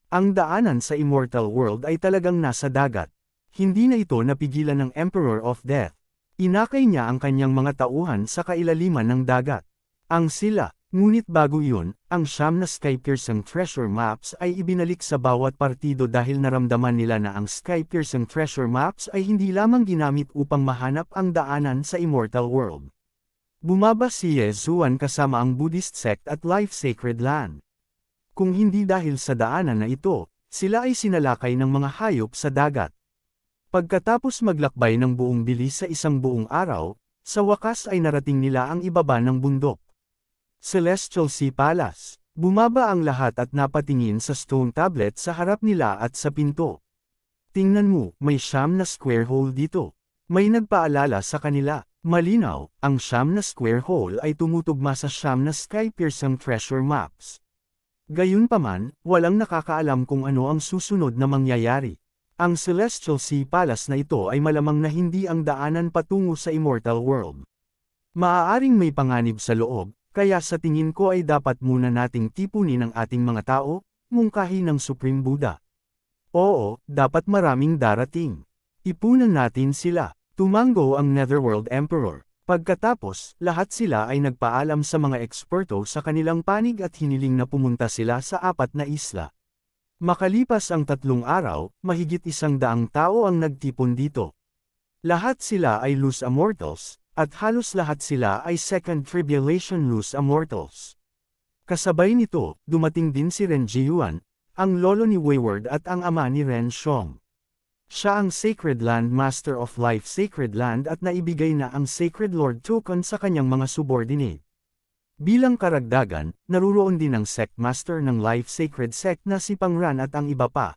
Ang daanan sa Immortal World ay talagang nasa dagat. Hindi na ito napigilan ng Emperor of Death. Inakay niya ang kanyang mga tauhan sa kailaliman ng dagat. Ang sila, ngunit bago iyon, ang 9 na sky-piercing treasure maps ay ibinalik sa bawat partido dahil naramdaman nila na ang sky-piercing treasure maps ay hindi lamang ginamit upang mahanap ang daanan sa Immortal World. Bumaba si Yezuan kasama ang Buddhist sect at Life Sacred Land. Kung hindi dahil sa daanan na ito, sila ay sinalakay ng mga hayop sa dagat. Pagkatapos maglakbay ng buong bilis sa isang buong araw, sa wakas ay narating nila ang ibaba ng bundok. Celestial Sea Palace. Bumaba ang lahat at napatingin sa stone tablet sa harap nila at sa pinto. Tingnan mo, may 9 na square hole dito. May nagpaalala sa kanila. Malinaw, ang 9 na square hole ay tumutugma sa 9 na sky-piercing treasure maps. Gayunpaman, walang nakakaalam kung ano ang susunod na mangyayari. Ang Celestial Sea Palace na ito ay malamang na hindi ang daanan patungo sa Immortal World. Maaaring may panganib sa loob, kaya sa tingin ko ay dapat muna nating tipunin ang ating mga tao, mungkahi ng Supreme Buddha. Oo, dapat maraming darating. Ipunan natin sila. Tumango ang Netherworld Emperor. Pagkatapos, lahat sila ay nagpaalam sa mga eksperto sa kanilang panig at hiniling na pumunta sila sa 4 na isla. Makalipas ang 3 araw, mahigit 100 tao ang nagtipon dito. Lahat sila ay Luz Immortals, at halos lahat sila ay Second Tribulation Luz Immortals. Kasabay nito, dumating din si Ren Jiyuan, ang lolo ni Wayward at ang ama ni Ren Xiong. Siya ang Sacred Land Master of Life Sacred Land at naibigay na ang Sacred Lord Token sa kanyang mga subordinate. Bilang karagdagan, naruroon din ang Sect Master ng Life Sacred Sect na si Pangran at ang iba pa.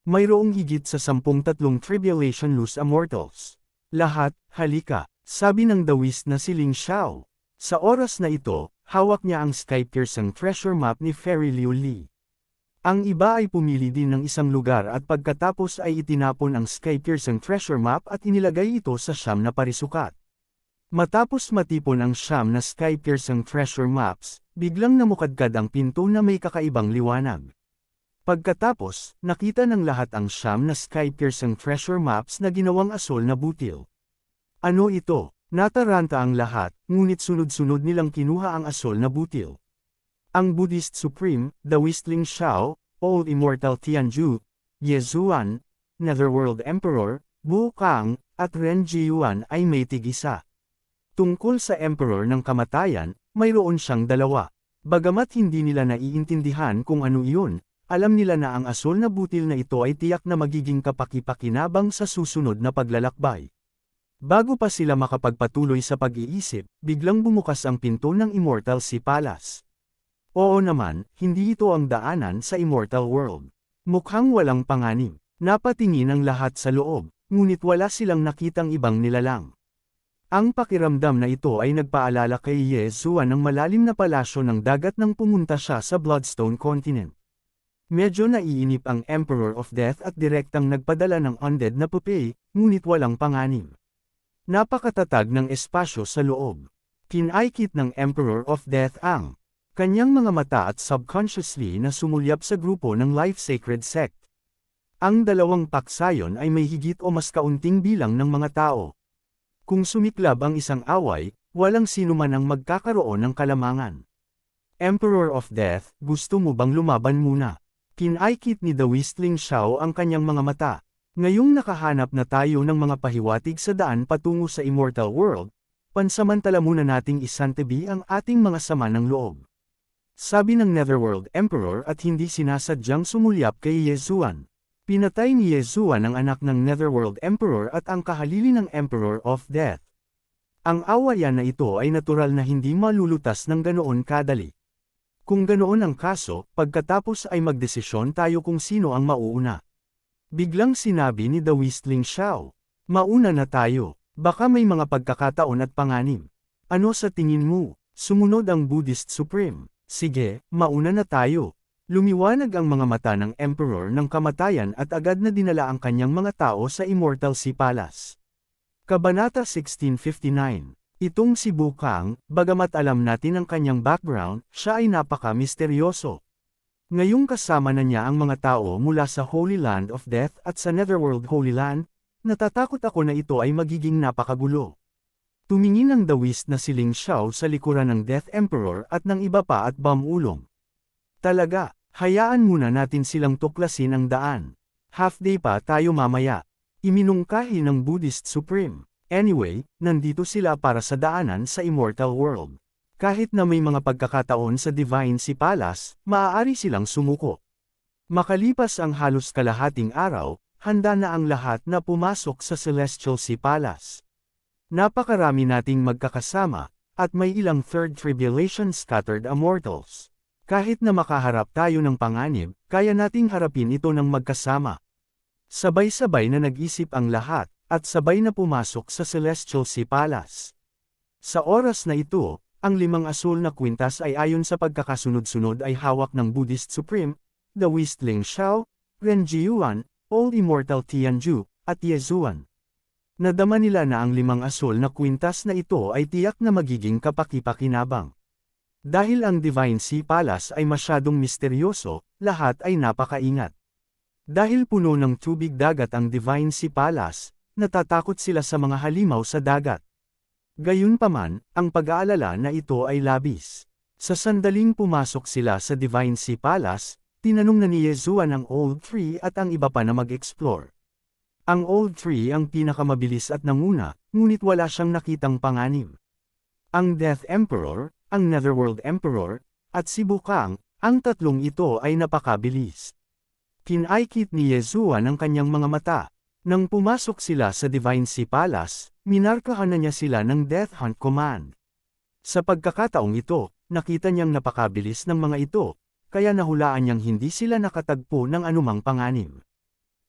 Mayroong higit sa 13 Tribulation Luz Immortals. Lahat, halika, sabi ng dawis na si Ling Xiao. Sa oras na ito, hawak niya ang sky-piercing treasure map ni Fairy Liu Li. Ang iba ay pumili din ng isang lugar at pagkatapos ay itinapon ang sky-piercing treasure map at inilagay ito sa siyam na parisukat. Matapos matipon ang siyam na sky-piercing treasure maps, biglang namukadkad ang pinto na may kakaibang liwanag. Pagkatapos, nakita ng lahat ang siyam na sky-piercing treasure maps na ginawang asol na butil. Ano ito? Nataranta ang lahat, ngunit sunod-sunod nilang kinuha ang asol na butil. Ang Buddhist Supreme, the Whistling Xiao, Old Immortal Tianju, Ye Zuan, Netherworld Emperor, Wu Kang, at Ren Jiyuan ay may tig-isa. Tungkol sa Emperor ng Kamatayan, mayroon siyang 2. Bagamat hindi nila naiintindihan kung ano iyon, alam nila na ang asol na butil na ito ay tiyak na magiging kapaki-pakinabang sa susunod na paglalakbay. Bago pa sila makapagpatuloy sa pag-iisip, biglang bumukas ang pinto ng Immortal Sea Palace. Oo naman, hindi ito ang daanan sa Immortal World. Mukhang walang panganib. Napatingin ang lahat sa loob, ngunit wala silang nakitang ibang nilalang. Ang pakiramdam na ito ay nagpaalala kay Ye Zuan ng malalim na palasyo ng dagat nang pumunta siya sa Bloodstone Continent. Medyo naiinip ang Emperor of Death at direktang nagpadala ng undead na pupi, ngunit walang panganib. Napakatatag ng espasyo sa loob. Kinaikit ng Emperor of Death ang kanyang mga mata at subconsciously na sumulyap sa grupo ng Life Sacred Sect. Ang 2 paksayon ay may higit o mas kaunting bilang ng mga tao. Kung sumiklab ang isang away, walang sino man ang magkakaroon ng kalamangan. Emperor of Death, gusto mo bang lumaban muna? Kinaikit ni The Whistling Xiao ang kanyang mga mata. Ngayong nakahanap na tayo ng mga pahiwatig sa daan patungo sa Immortal World, pansamantala muna nating isantabi ang ating mga sama ng loob. Sabi ng Netherworld Emperor at hindi sinasadyang sumulyap kay Ye Zuan. Pinatay ni Ye Zuan ang anak ng Netherworld Emperor at ang kahalili ng Emperor of Death. Ang awayan na ito ay natural na hindi malulutas ng ganoon kadali. Kung ganoon ang kaso, pagkatapos ay magdesisyon tayo kung sino ang mauuna. Biglang sinabi ni The Whistling Xiao, mauna na tayo, baka may mga pagkakataon at panganib. Ano sa tingin mo? Sumunod ang Buddhist Supreme. Sige, mauna na tayo. Lumiwanag ang mga mata ng Emperor ng Kamatayan at agad na dinala ang kanyang mga tao sa Immortal Sea Palace. Kabanata 1659. Itong si Wu Kang, bagamat alam natin ang kanyang background, siya ay napaka-misteryoso. Ngayong kasama na niya ang mga tao mula sa Holy Land of Death at sa Netherworld Holy Land, natatakot ako na ito ay magiging napakagulo. Tumingin ang dawis na si Ling Xiao sa likuran ng Death Emperor at ng iba pa at bamulong. Talaga, hayaan muna natin silang tuklasin ang daan. Half-day pa tayo mamaya. Iminungkahi ng Buddhist Supreme. Anyway, nandito sila para sa daanan sa Immortal World. Kahit na may mga pagkakataon sa Divine Sea Palace, maaari silang sumuko. Makalipas ang halos kalahating araw, handa na ang lahat na pumasok sa Celestial Sea Palace. Napakarami nating magkakasama, at may ilang Third Tribulation Scattered Immortals. Kahit na makaharap tayo ng panganib, kaya nating harapin ito ng magkasama. Sabay-sabay na nag-isip ang lahat, at sabay na pumasok sa Celestial Sea Palace. Sa oras na ito, ang 5 asul na kwintas ay ayon sa pagkakasunod-sunod ay hawak ng Buddhist Supreme, The Whistling Xiao, Ren Jiyuan, Old Immortal Tianju, at Ye Zuan. Nadama nila na ang 5 asul na kwintas na ito ay tiyak na magiging kapaki-pakinabang. Dahil ang Divine Sea Palace ay masyadong misteryoso, lahat ay napakaingat. Dahil puno ng tubig dagat ang Divine Sea Palace, natatakot sila sa mga halimaw sa dagat. Gayunpaman, ang pag-aalala na ito ay labis. Sa sandaling pumasok sila sa Divine Sea Palace, tinanong na ni Yezuan ang Old Tree at ang iba pa na mag-explore. Ang Old Tree ang pinakamabilis at nanguna, ngunit wala siyang nakitang panganib. Ang Death Emperor, ang Netherworld Emperor, at si Bukang, ang tatlong ito ay napakabilis. Kinaikit ni Yezuan ang kanyang mga mata. Nang pumasok sila sa Divine Sea Palace, minarkahan na niya sila ng Death Hunt Command. Sa pagkakataong ito, nakita niyang napakabilis ng mga ito, kaya nahulaan niyang hindi sila nakatagpo ng anumang panganib.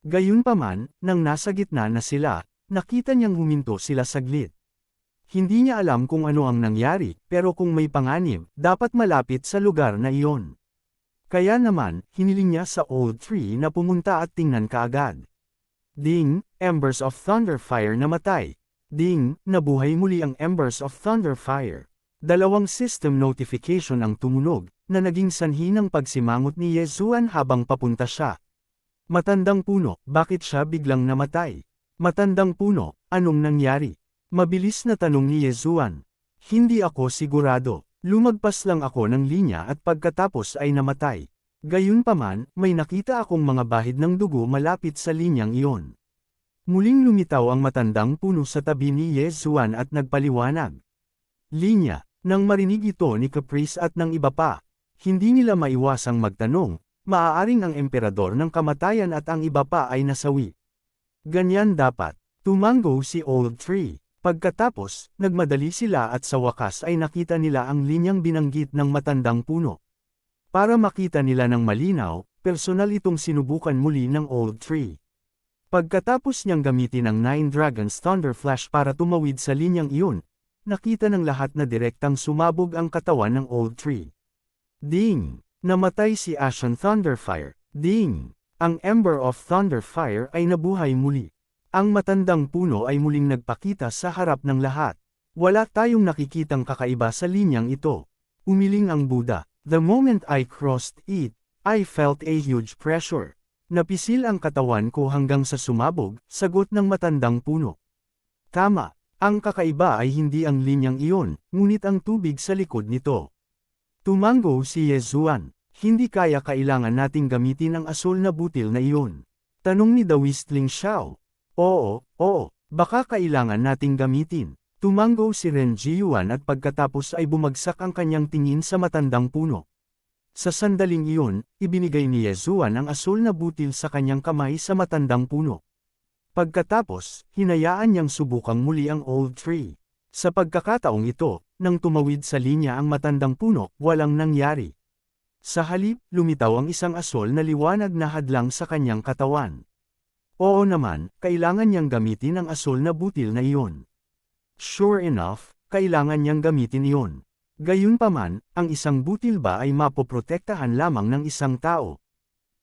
Gayunpaman, nang nasa gitna na sila, nakita niyang huminto sila saglit. Hindi niya alam kung ano ang nangyari, pero kung may panganib, dapat malapit sa lugar na iyon. Kaya naman, hiniling niya sa Old Tree na pumunta at tingnan kaagad. Ding, Embers of Thunderfire namatay. Ding, nabuhay muli ang Embers of Thunderfire. Dalawang system notification ang tumunog, na naging sanhi ng pagsimangot ni Yezuan habang papunta siya. Matandang puno, bakit siya biglang namatay? Matandang puno, anong nangyari? Mabilis na tanong ni Yezuan. Hindi ako sigurado. Lumagpas lang ako ng linya at pagkatapos ay namatay. Gayunpaman, may nakita akong mga bahid ng dugo malapit sa linyang iyon. Muling lumitaw ang matandang puno sa tabi ni Yezuan at nagpaliwanag. Linya, nang marinig ito ni Caprice at ng iba pa, hindi nila maiwasang magtanong, maaaring ang emperador ng kamatayan at ang iba pa ay nasawi. Ganyan dapat, tumango si Old Tree. Pagkatapos, nagmadali sila at sa wakas ay nakita nila ang linyang binanggit ng matandang puno. Para makita nila ng malinaw, personal itong sinubukan muli ng Old Tree. Pagkatapos niyang gamitin ang Nine Dragons Thunder Flash para tumawid sa linyang iyon, nakita ng lahat na direktang sumabog ang katawan ng Old Tree. Ding! Namatay si Ashen Thunderfire. Ding! Ang Ember of Thunderfire ay nabuhay muli. Ang matandang puno ay muling nagpakita sa harap ng lahat. Wala tayong nakikitang kakaiba sa linyang ito. Umiling ang Buddha. The moment I crossed it, I felt a huge pressure. Napisil ang katawan ko hanggang sa sumabog, sagot ng matandang puno. Tama, ang kakaiba ay hindi ang linyang iyon, ngunit ang tubig sa likod nito. Tumango si Yezuan. Hindi kailangan nating gamitin ang asul na butil na iyon. Tanong ni The Whistling Xiao. Oo, baka kailangan nating gamitin. Tumango si Ren Jiyuan at pagkatapos ay bumagsak ang kanyang tingin sa matandang puno. Sa sandaling iyon, ibinigay ni Yezuan ang asul na butil sa kanyang kamay sa matandang puno. Pagkatapos, hinayaan niyang subukang muli ang Old Tree. Sa pagkakataong ito, nang tumawid sa linya ang matandang puno, walang nangyari. Sa halip, lumitaw ang isang asul na liwanag na hadlang sa kanyang katawan. Oo naman, kailangan niyang gamitin ang asul na butil na iyon. Sure enough, kailangan niyang gamitin iyon. Gayunpaman, ang isang butil ba ay mapoprotektahan lamang ng isang tao?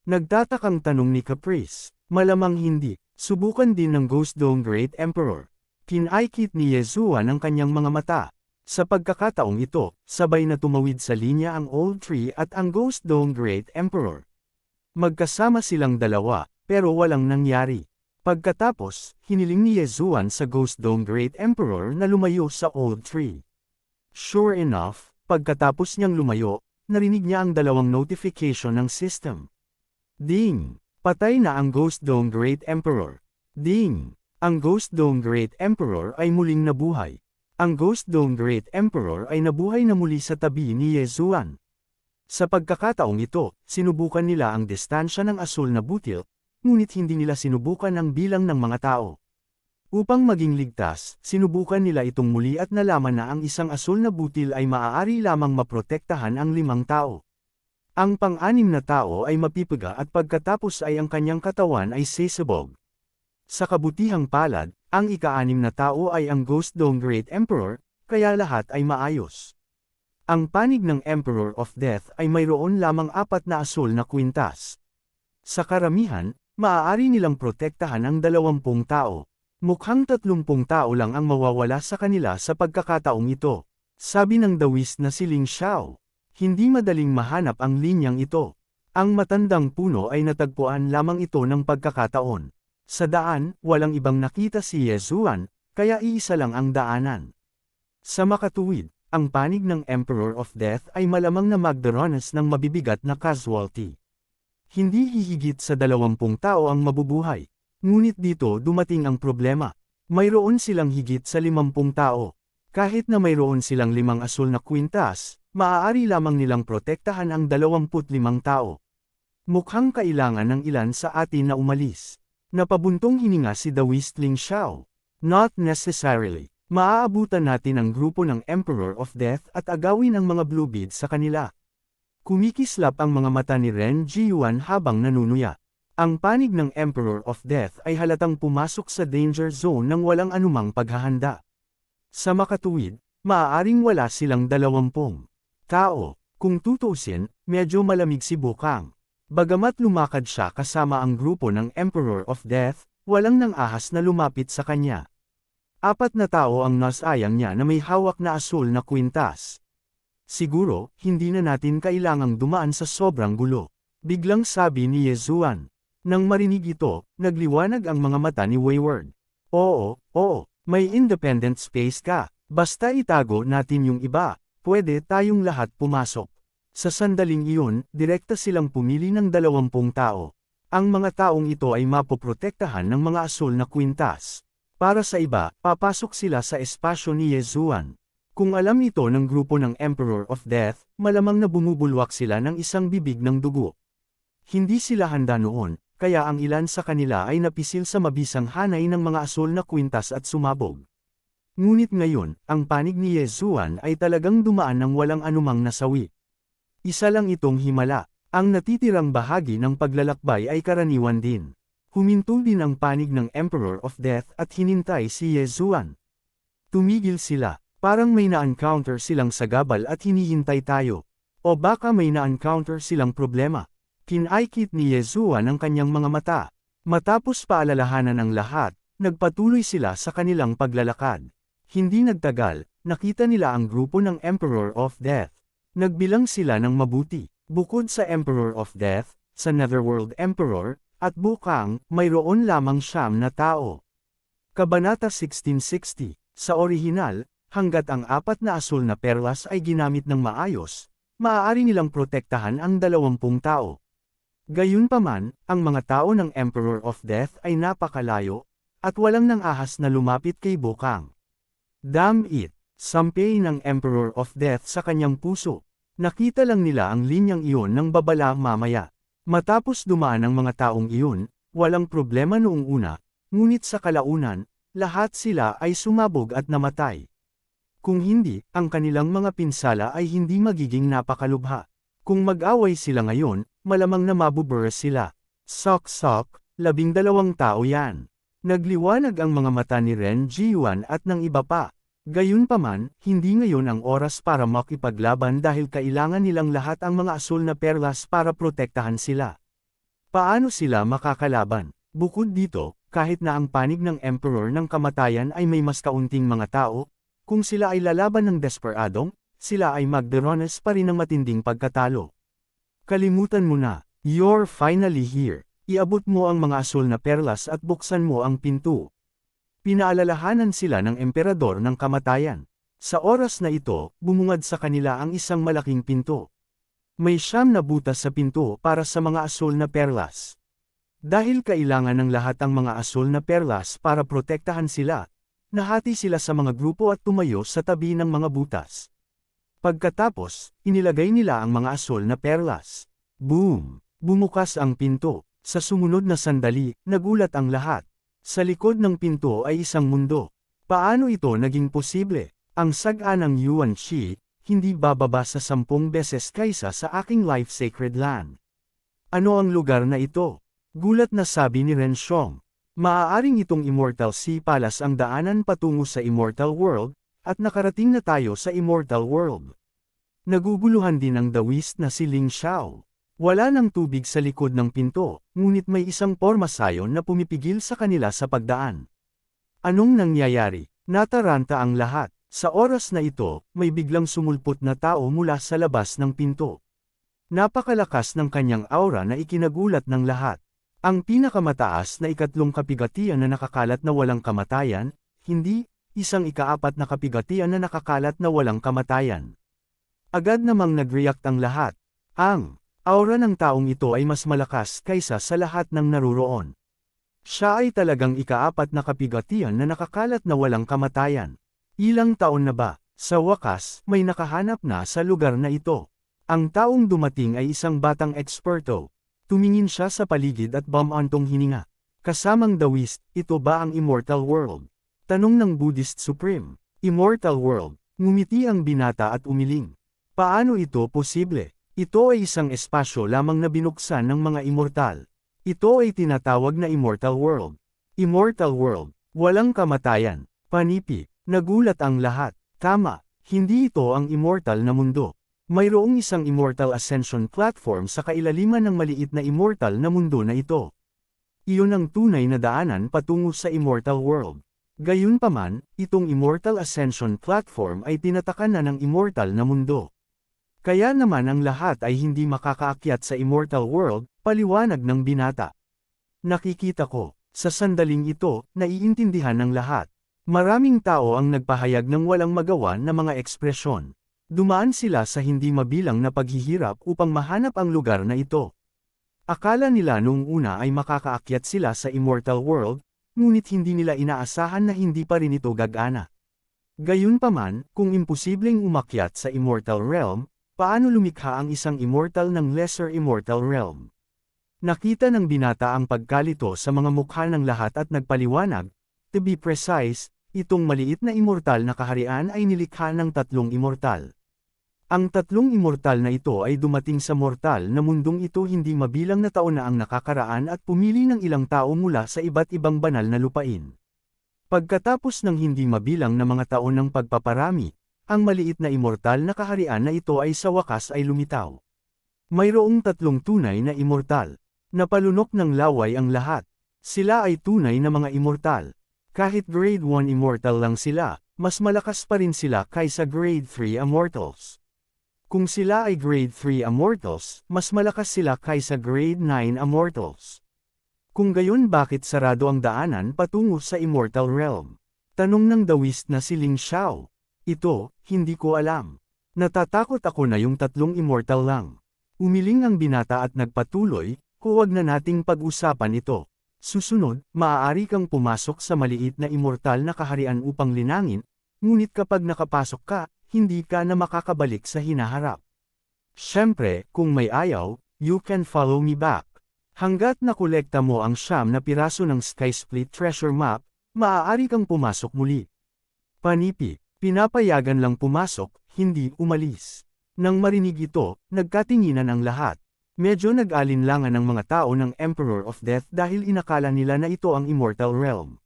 Nagtatakang tanong ni Caprice. Malamang hindi. Subukan din ng Ghost Dome Great Emperor. Kinaikit ni Yezuan ang kanyang mga mata. Sa pagkakataong ito, sabay na tumawid sa linya ang Old Tree at ang Ghost Dome Great Emperor. Magkasama silang dalawa, pero walang nangyari. Pagkatapos, hiniling ni Yezuan sa Ghost Dome Great Emperor na lumayo sa Old Tree. Sure enough, pagkatapos niyang lumayo, narinig niya ang dalawang notification ng system. Ding! Patay na ang Ghost Dome Great Emperor. Ding! Ang Ghost Dome Great Emperor ay muling nabuhay. Ang Ghost Dome Great Emperor ay nabuhay na muli sa tabi ni Yezuan. Sa pagkakataong ito, sinubukan nila ang distansya ng asul na butil, ngunit hindi nila sinubukan ang bilang ng mga tao. Upang maging ligtas, sinubukan nila itong muli at nalaman na ang isang asul na butil ay maaari lamang maprotektahan ang 5 tao. Ang pang-6 na tao ay mapipiga at pagkatapos ay ang kanyang katawan ay sisabog. Sa kabutihang palad, ang ika-6 na tao ay ang Ghost Dome Great Emperor, kaya lahat ay maayos. Ang panig ng Emperor of Death ay mayroon lamang 4 na asul na kwintas. Sa karamihan, maaari nilang protektahan ang 20 tao. Mukhang 30 tao lang ang mawawala sa kanila sa pagkakataong ito. Sabi ng dawis na si Ling Xiao. Hindi madaling mahanap ang linyang ito. Ang matandang puno ay natagpuan lamang ito ng pagkakataon. Sa daan, walang ibang nakita si Yezuan, kaya iisa lang ang daanan. Sa makatuwid, ang panig ng Emperor of Death ay malamang na magdaranas ng mabibigat na casualty. Hindi hihigit sa 20 tao ang mabubuhay. Ngunit dito dumating ang problema. Mayroon silang higit sa 50 tao. Kahit na mayroon silang 5 asul na kwintas, maaari lamang nilang protektahan ang 25 tao. Mukhang kailangan ng ilan sa atin na umalis. Napabuntong hininga si The Whistling Shao. Not necessarily. Maaabutan natin ang grupo ng Emperor of Death at agawin ang mga blue beads sa kanila. Kumikislap ang mga mata ni Ren Jiyuan habang nanunuya. Ang panig ng Emperor of Death ay halatang pumasok sa danger zone ng walang anumang paghahanda. Sa makatuwid, maaaring wala silang 20 tao. Kung tutuusin, medyo malamig si Bukang. Bagamat lumakad siya kasama ang grupo ng Emperor of Death, walang nang ahas na lumapit sa kanya. 4 na tao ang nasayang niya na may hawak na asul na kwintas. Siguro, hindi na natin kailangang dumaan sa sobrang gulo. Biglang sabi ni Yezuan. Nang marinig ito, nagliwanag ang mga mata ni Wayward. Oo, may independent space ka. Basta itago natin yung iba, pwede tayong lahat pumasok. Sa sandaling iyon, direkta silang pumili ng 20 tao. Ang mga taong ito ay mapoprotektahan ng mga asul na kwintas. Para sa iba, papasok sila sa espasyo ni Yezuan. Kung alam ito ng grupo ng Emperor of Death, malamang na bumubulwak sila ng isang bibig ng dugo. Hindi sila handa noon, kaya ang ilan sa kanila ay napisil sa mabisang hanay ng mga asul na kwintas at sumabog. Ngunit ngayon, ang panig ni Yezuan ay talagang dumaan ng walang anumang nasawi. Isa lang itong himala. Ang natitirang bahagi ng paglalakbay ay karaniwan din. Huminto din ang panig ng Emperor of Death at hinintay si Yezuan. Tumigil sila. Parang may na-encounter silang sagabal at hinihintay tayo. O baka may na-encounter silang problema. Kinaikit ni Yezuan ang kanyang mga mata. Matapos paalalahanan ang lahat, nagpatuloy sila sa kanilang paglalakad. Hindi nagtagal, nakita nila ang grupo ng Emperor of Death. Nagbilang sila ng mabuti. Bukod sa Emperor of Death, sa Netherworld Emperor, at Bukang, mayroon lamang 9 na tao. Kabanata 1660. Sa orihinal, hanggat ang 4 na asul na perlas ay ginamit ng maayos, maaari nilang protektahan ang 20 tao. Gayunpaman, ang mga tao ng Emperor of Death ay napakalayo, at walang nang ahas na lumapit kay Bukang. Damn it! Sampay ng Emperor of Death sa kanyang puso. Nakita lang nila ang linyang iyon ng babala mamaya. Matapos dumaan ang mga taong iyon, walang problema noong una, ngunit sa kalaunan, lahat sila ay sumabog at namatay. Kung hindi, ang kanilang mga pinsala ay hindi magiging napakalubha. Kung mag-away sila ngayon, malamang na mabuburas sila. Sok-sok, 12 tao yan. Nagliwanag ang mga mata ni Ren Jiyuan at ng iba pa. Gayunpaman, hindi ngayon ang oras para makipaglaban dahil kailangan nilang lahat ang mga asul na perlas para protektahan sila. Paano sila makakalaban? Bukod dito, kahit na ang panig ng Emperor ng kamatayan ay may mas kaunting mga tao, kung sila ay lalaban ng desperadong, sila ay magdaranas pa rin ng matinding pagkatalo. Kalimutan mo na, you're finally here. Iabot mo ang mga asul na perlas at buksan mo ang pinto. Pinaalalahanan sila ng emperador ng kamatayan. Sa oras na ito, bumungad sa kanila ang isang malaking pinto. May 9 na butas sa pinto para sa mga asul na perlas. Dahil kailangan ng lahat ang mga asul na perlas para protektahan sila, nahati sila sa mga grupo at tumayo sa tabi ng mga butas. Pagkatapos, inilagay nila ang mga asul na perlas. Boom! Bumukas ang pinto. Sa sumunod na sandali, nagulat ang lahat. Sa likod ng pinto ay isang mundo. Paano ito naging posible? Ang saga ng Yuan Shi, hindi bababa sa 10 beses kaysa sa aking life sacred land. Ano ang lugar na ito? Gulat na sabi ni Ren Xiong. Maaaring itong Immortal Sea Palace ang daanan patungo sa Immortal World, at nakarating na tayo sa Immortal World. Naguguluhan din ang dawist na si Ling Xiao. Wala ng tubig sa likod ng pinto, ngunit may isang pormasayon na pumipigil sa kanila sa pagdaan. Anong nangyayari? Nataranta ang lahat. Sa oras na ito, may biglang sumulpot na tao mula sa labas ng pinto. Napakalakas ng kanyang aura na ikinagulat ng lahat. Ang pinakamataas na ikatlong kapigatian na nakakalat na walang kamatayan, hindi, isang ikaapat na kapigatian na nakakalat na walang kamatayan. Agad namang nag-react ang lahat. Ang aura ng taong ito ay mas malakas kaysa sa lahat ng naruroon. Siya ay talagang ikaapat na kapigatian na nakakalat na walang kamatayan. Ilang taon na ba? Sa wakas, may nakahanap na sa lugar na ito. Ang taong dumating ay isang batang eksperto. Tumingin siya sa paligid at bumantong hininga. Kasamang dawis, ito ba ang Immortal World? Tanong ng Buddhist Supreme. Immortal World. Ngumiti ang binata at umiling. Paano ito posible? Ito ay isang espasyo lamang na binuksan ng mga immortal. Ito ay tinatawag na Immortal World. Immortal World. Walang kamatayan. Panipi. Nagulat ang lahat. Tama. Hindi ito ang immortal na mundo. Mayroong isang Immortal Ascension platform sa kailaliman ng maliit na immortal na mundo na ito. Iyon ang tunay na daanan patungo sa Immortal World. Gayunpaman, itong Immortal Ascension platform ay tinatakan na ng immortal na mundo. Kaya naman ang lahat ay hindi makakaakyat sa Immortal World, paliwanag ng binata. Nakikita ko, sa sandaling ito, naiintindihan ng lahat. Maraming tao ang nagpahayag ng walang magawa na mga ekspresyon. Dumaan sila sa hindi mabilang na paghihirap upang mahanap ang lugar na ito. Akala nila noong una ay makakaakyat sila sa Immortal World, ngunit hindi nila inaasahan na hindi pa rin ito gagana. Gayunpaman, kung imposibleng umakyat sa Immortal Realm, paano lumikha ang isang immortal ng Lesser Immortal Realm? Nakita ng binata ang pagkalito sa mga mukha ng lahat at nagpaliwanag, to be precise, itong maliit na immortal na kaharian ay nilikha ng tatlong immortal. Ang tatlong immortal na ito ay dumating sa mortal na mundong ito hindi mabilang na taon na ang nakakaraan at pumili ng ilang tao mula sa iba't ibang banal na lupain. Pagkatapos ng hindi mabilang na mga taon ng pagpaparami, ang maliit na immortal na kaharian na ito ay sa wakas ay lumitaw. Mayroong tatlong tunay na immortal. Napalunok ng laway ang lahat. Sila ay tunay na mga immortal. Kahit grade 1 immortal lang sila, mas malakas pa rin sila kaysa grade 3 immortals. Kung sila ay grade 3 immortals, mas malakas sila kaysa grade 9 immortals. Kung gayon bakit sarado ang daanan patungo sa Immortal Realm? Tanong ng dawist na si Ling Xiao. Ito, hindi ko alam. Natatakot ako na yung tatlong immortal lang. Umiling ang binata at nagpatuloy, huwag na nating pag-usapan ito. Susunod, maaari kang pumasok sa maliit na immortal na kaharian upang linangin, ngunit kapag nakapasok ka, hindi ka na makakabalik sa hinaharap. Siyempre, kung may ayaw, you can follow me back. Hanggat nakolekta mo ang 9 na piraso ng Sky Split Treasure Map, maaari kang pumasok muli. Panipi, pinapayagan lang pumasok, hindi umalis. Nang marinig ito, nagkatinginan ang lahat. Medyo nag-alinlangan ang mga tao ng Emperor of Death dahil inakala nila na ito ang Immortal Realm.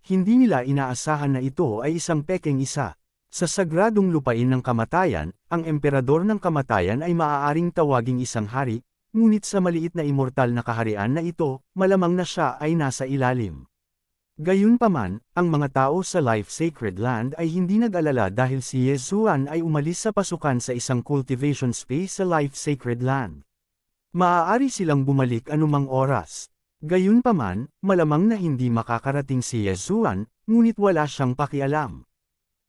Hindi nila inaasahan na ito ay isang pekeng isa. Sa sagradong lupain ng kamatayan, ang emperador ng kamatayan ay maaaring tawaging isang hari, ngunit sa maliit na immortal na kaharian na ito, malamang na siya ay nasa ilalim. Gayunpaman, ang mga tao sa Life Sacred Land ay hindi nag-alala dahil si Yesuan ay umalis sa pasukan sa isang cultivation space sa Life Sacred Land. Maaari silang bumalik anumang oras. Gayunpaman, malamang na hindi makakarating si Yesuan, ngunit wala siyang pakialam.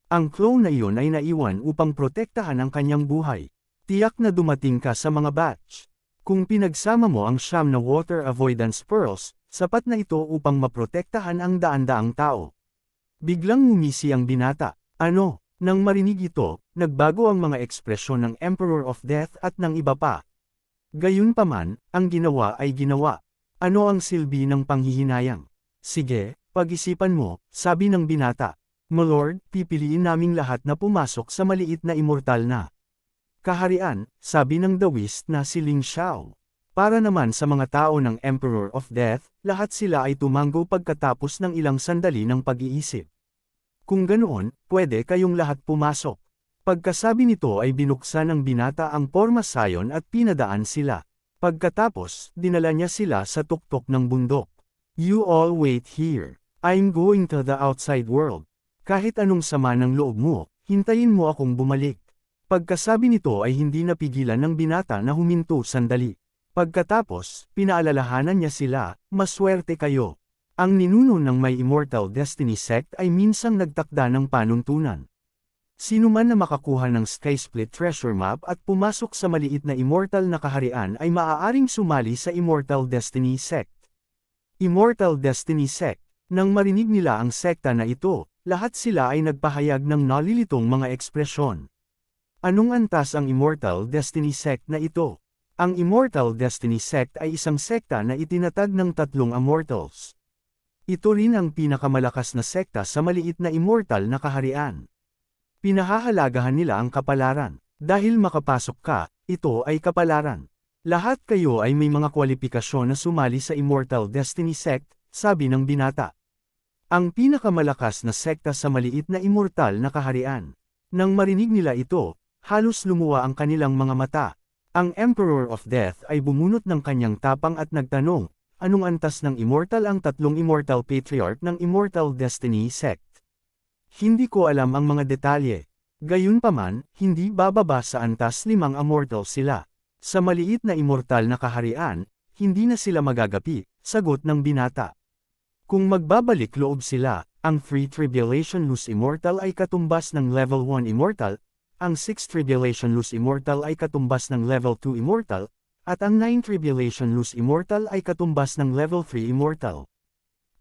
Ang clone na iyon ay naiwan upang protektahan ang kanyang buhay. Tiyak na dumating ka sa mga batch. Kung pinagsama mo ang 9 na Water Avoidance Pearls, sapat na ito upang maprotektahan ang daan-daang tao. Biglang ngumisi ang binata. Ano? Nang marinig ito, nagbago ang mga ekspresyon ng Emperor of Death at ng iba pa. Gayunpaman, ang ginawa ay ginawa. Ano ang silbi ng panghihinayang? Sige, pag-isipan mo, sabi ng binata. Malord, pipiliin naming lahat na pumasok sa maliit na immortal na kaharian, sabi ng dawist na si Ling Xiao. Para naman sa mga tao ng Emperor of Death, lahat sila ay tumango pagkatapos ng ilang sandali ng pag-iisip. Kung ganoon, pwede kayong lahat pumasok. Pagkasabi nito ay binuksan ng binata ang porma sayon at pinadaan sila. Pagkatapos, dinala niya sila sa tuktok ng bundok. You all wait here. I'm going to the outside world. Kahit anong sama ng loob mo, hintayin mo akong bumalik. Pagkasabi nito ay hindi napigilan ng binata na huminto sandali. Pagkatapos, pinaalalahanan niya sila, maswerte kayo. Ang ninuno ng may Immortal Destiny sect ay minsang nagtakda ng panuntunan. Sino man na makakuha ng Skysplit Treasure Map at pumasok sa maliit na Immortal na kaharian ay maaaring sumali sa Immortal Destiny sect. Immortal Destiny sect. Nang marinig nila ang sekta na ito, lahat sila ay nagpahayag ng nalilitong mga ekspresyon. Anong antas ang Immortal Destiny sect na ito? Ang Immortal Destiny sect ay isang sekta na itinatag ng tatlong Immortals. Ito rin ang pinakamalakas na sekta sa maliit na immortal na kaharian. Pinahahalagahan nila ang kapalaran. Dahil makapasok ka, ito ay kapalaran. Lahat kayo ay may mga kwalifikasyon na sumali sa Immortal Destiny sect, sabi ng binata. Ang pinakamalakas na sekta sa maliit na immortal na kaharian. Nang marinig nila ito, halos lumuwa ang kanilang mga mata. Ang Emperor of Death ay bumunot ng kanyang tapang at nagtanong, anong antas ng Immortal ang tatlong Immortal Patriarch ng Immortal Destiny sect? Hindi ko alam ang mga detalye. Gayunpaman, hindi bababa sa antas 5 Immortal sila. Sa maliit na immortal na kaharian, hindi na sila magagapi, sagot ng binata. Kung magbabalik loob sila, ang 3 Tribulation Loose Immortal ay katumbas ng Level 1 Immortal, ang 6 Tribulation Loose Immortal ay katumbas ng Level 2 Immortal, at ang 9 Tribulation Loose Immortal ay katumbas ng Level 3 Immortal.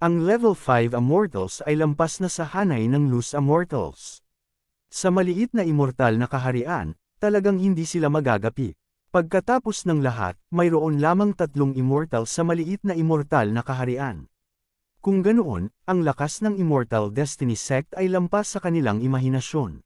Ang Level 5 Immortals ay lampas na sa hanay ng Loose Immortals. Sa maliit na immortal na kaharian, talagang hindi sila magagapi. Pagkatapos ng lahat, mayroon lamang 3 Immortal sa maliit na immortal na kaharian. Kung ganoon, ang lakas ng Immortal Destiny sect ay lampas sa kanilang imahinasyon.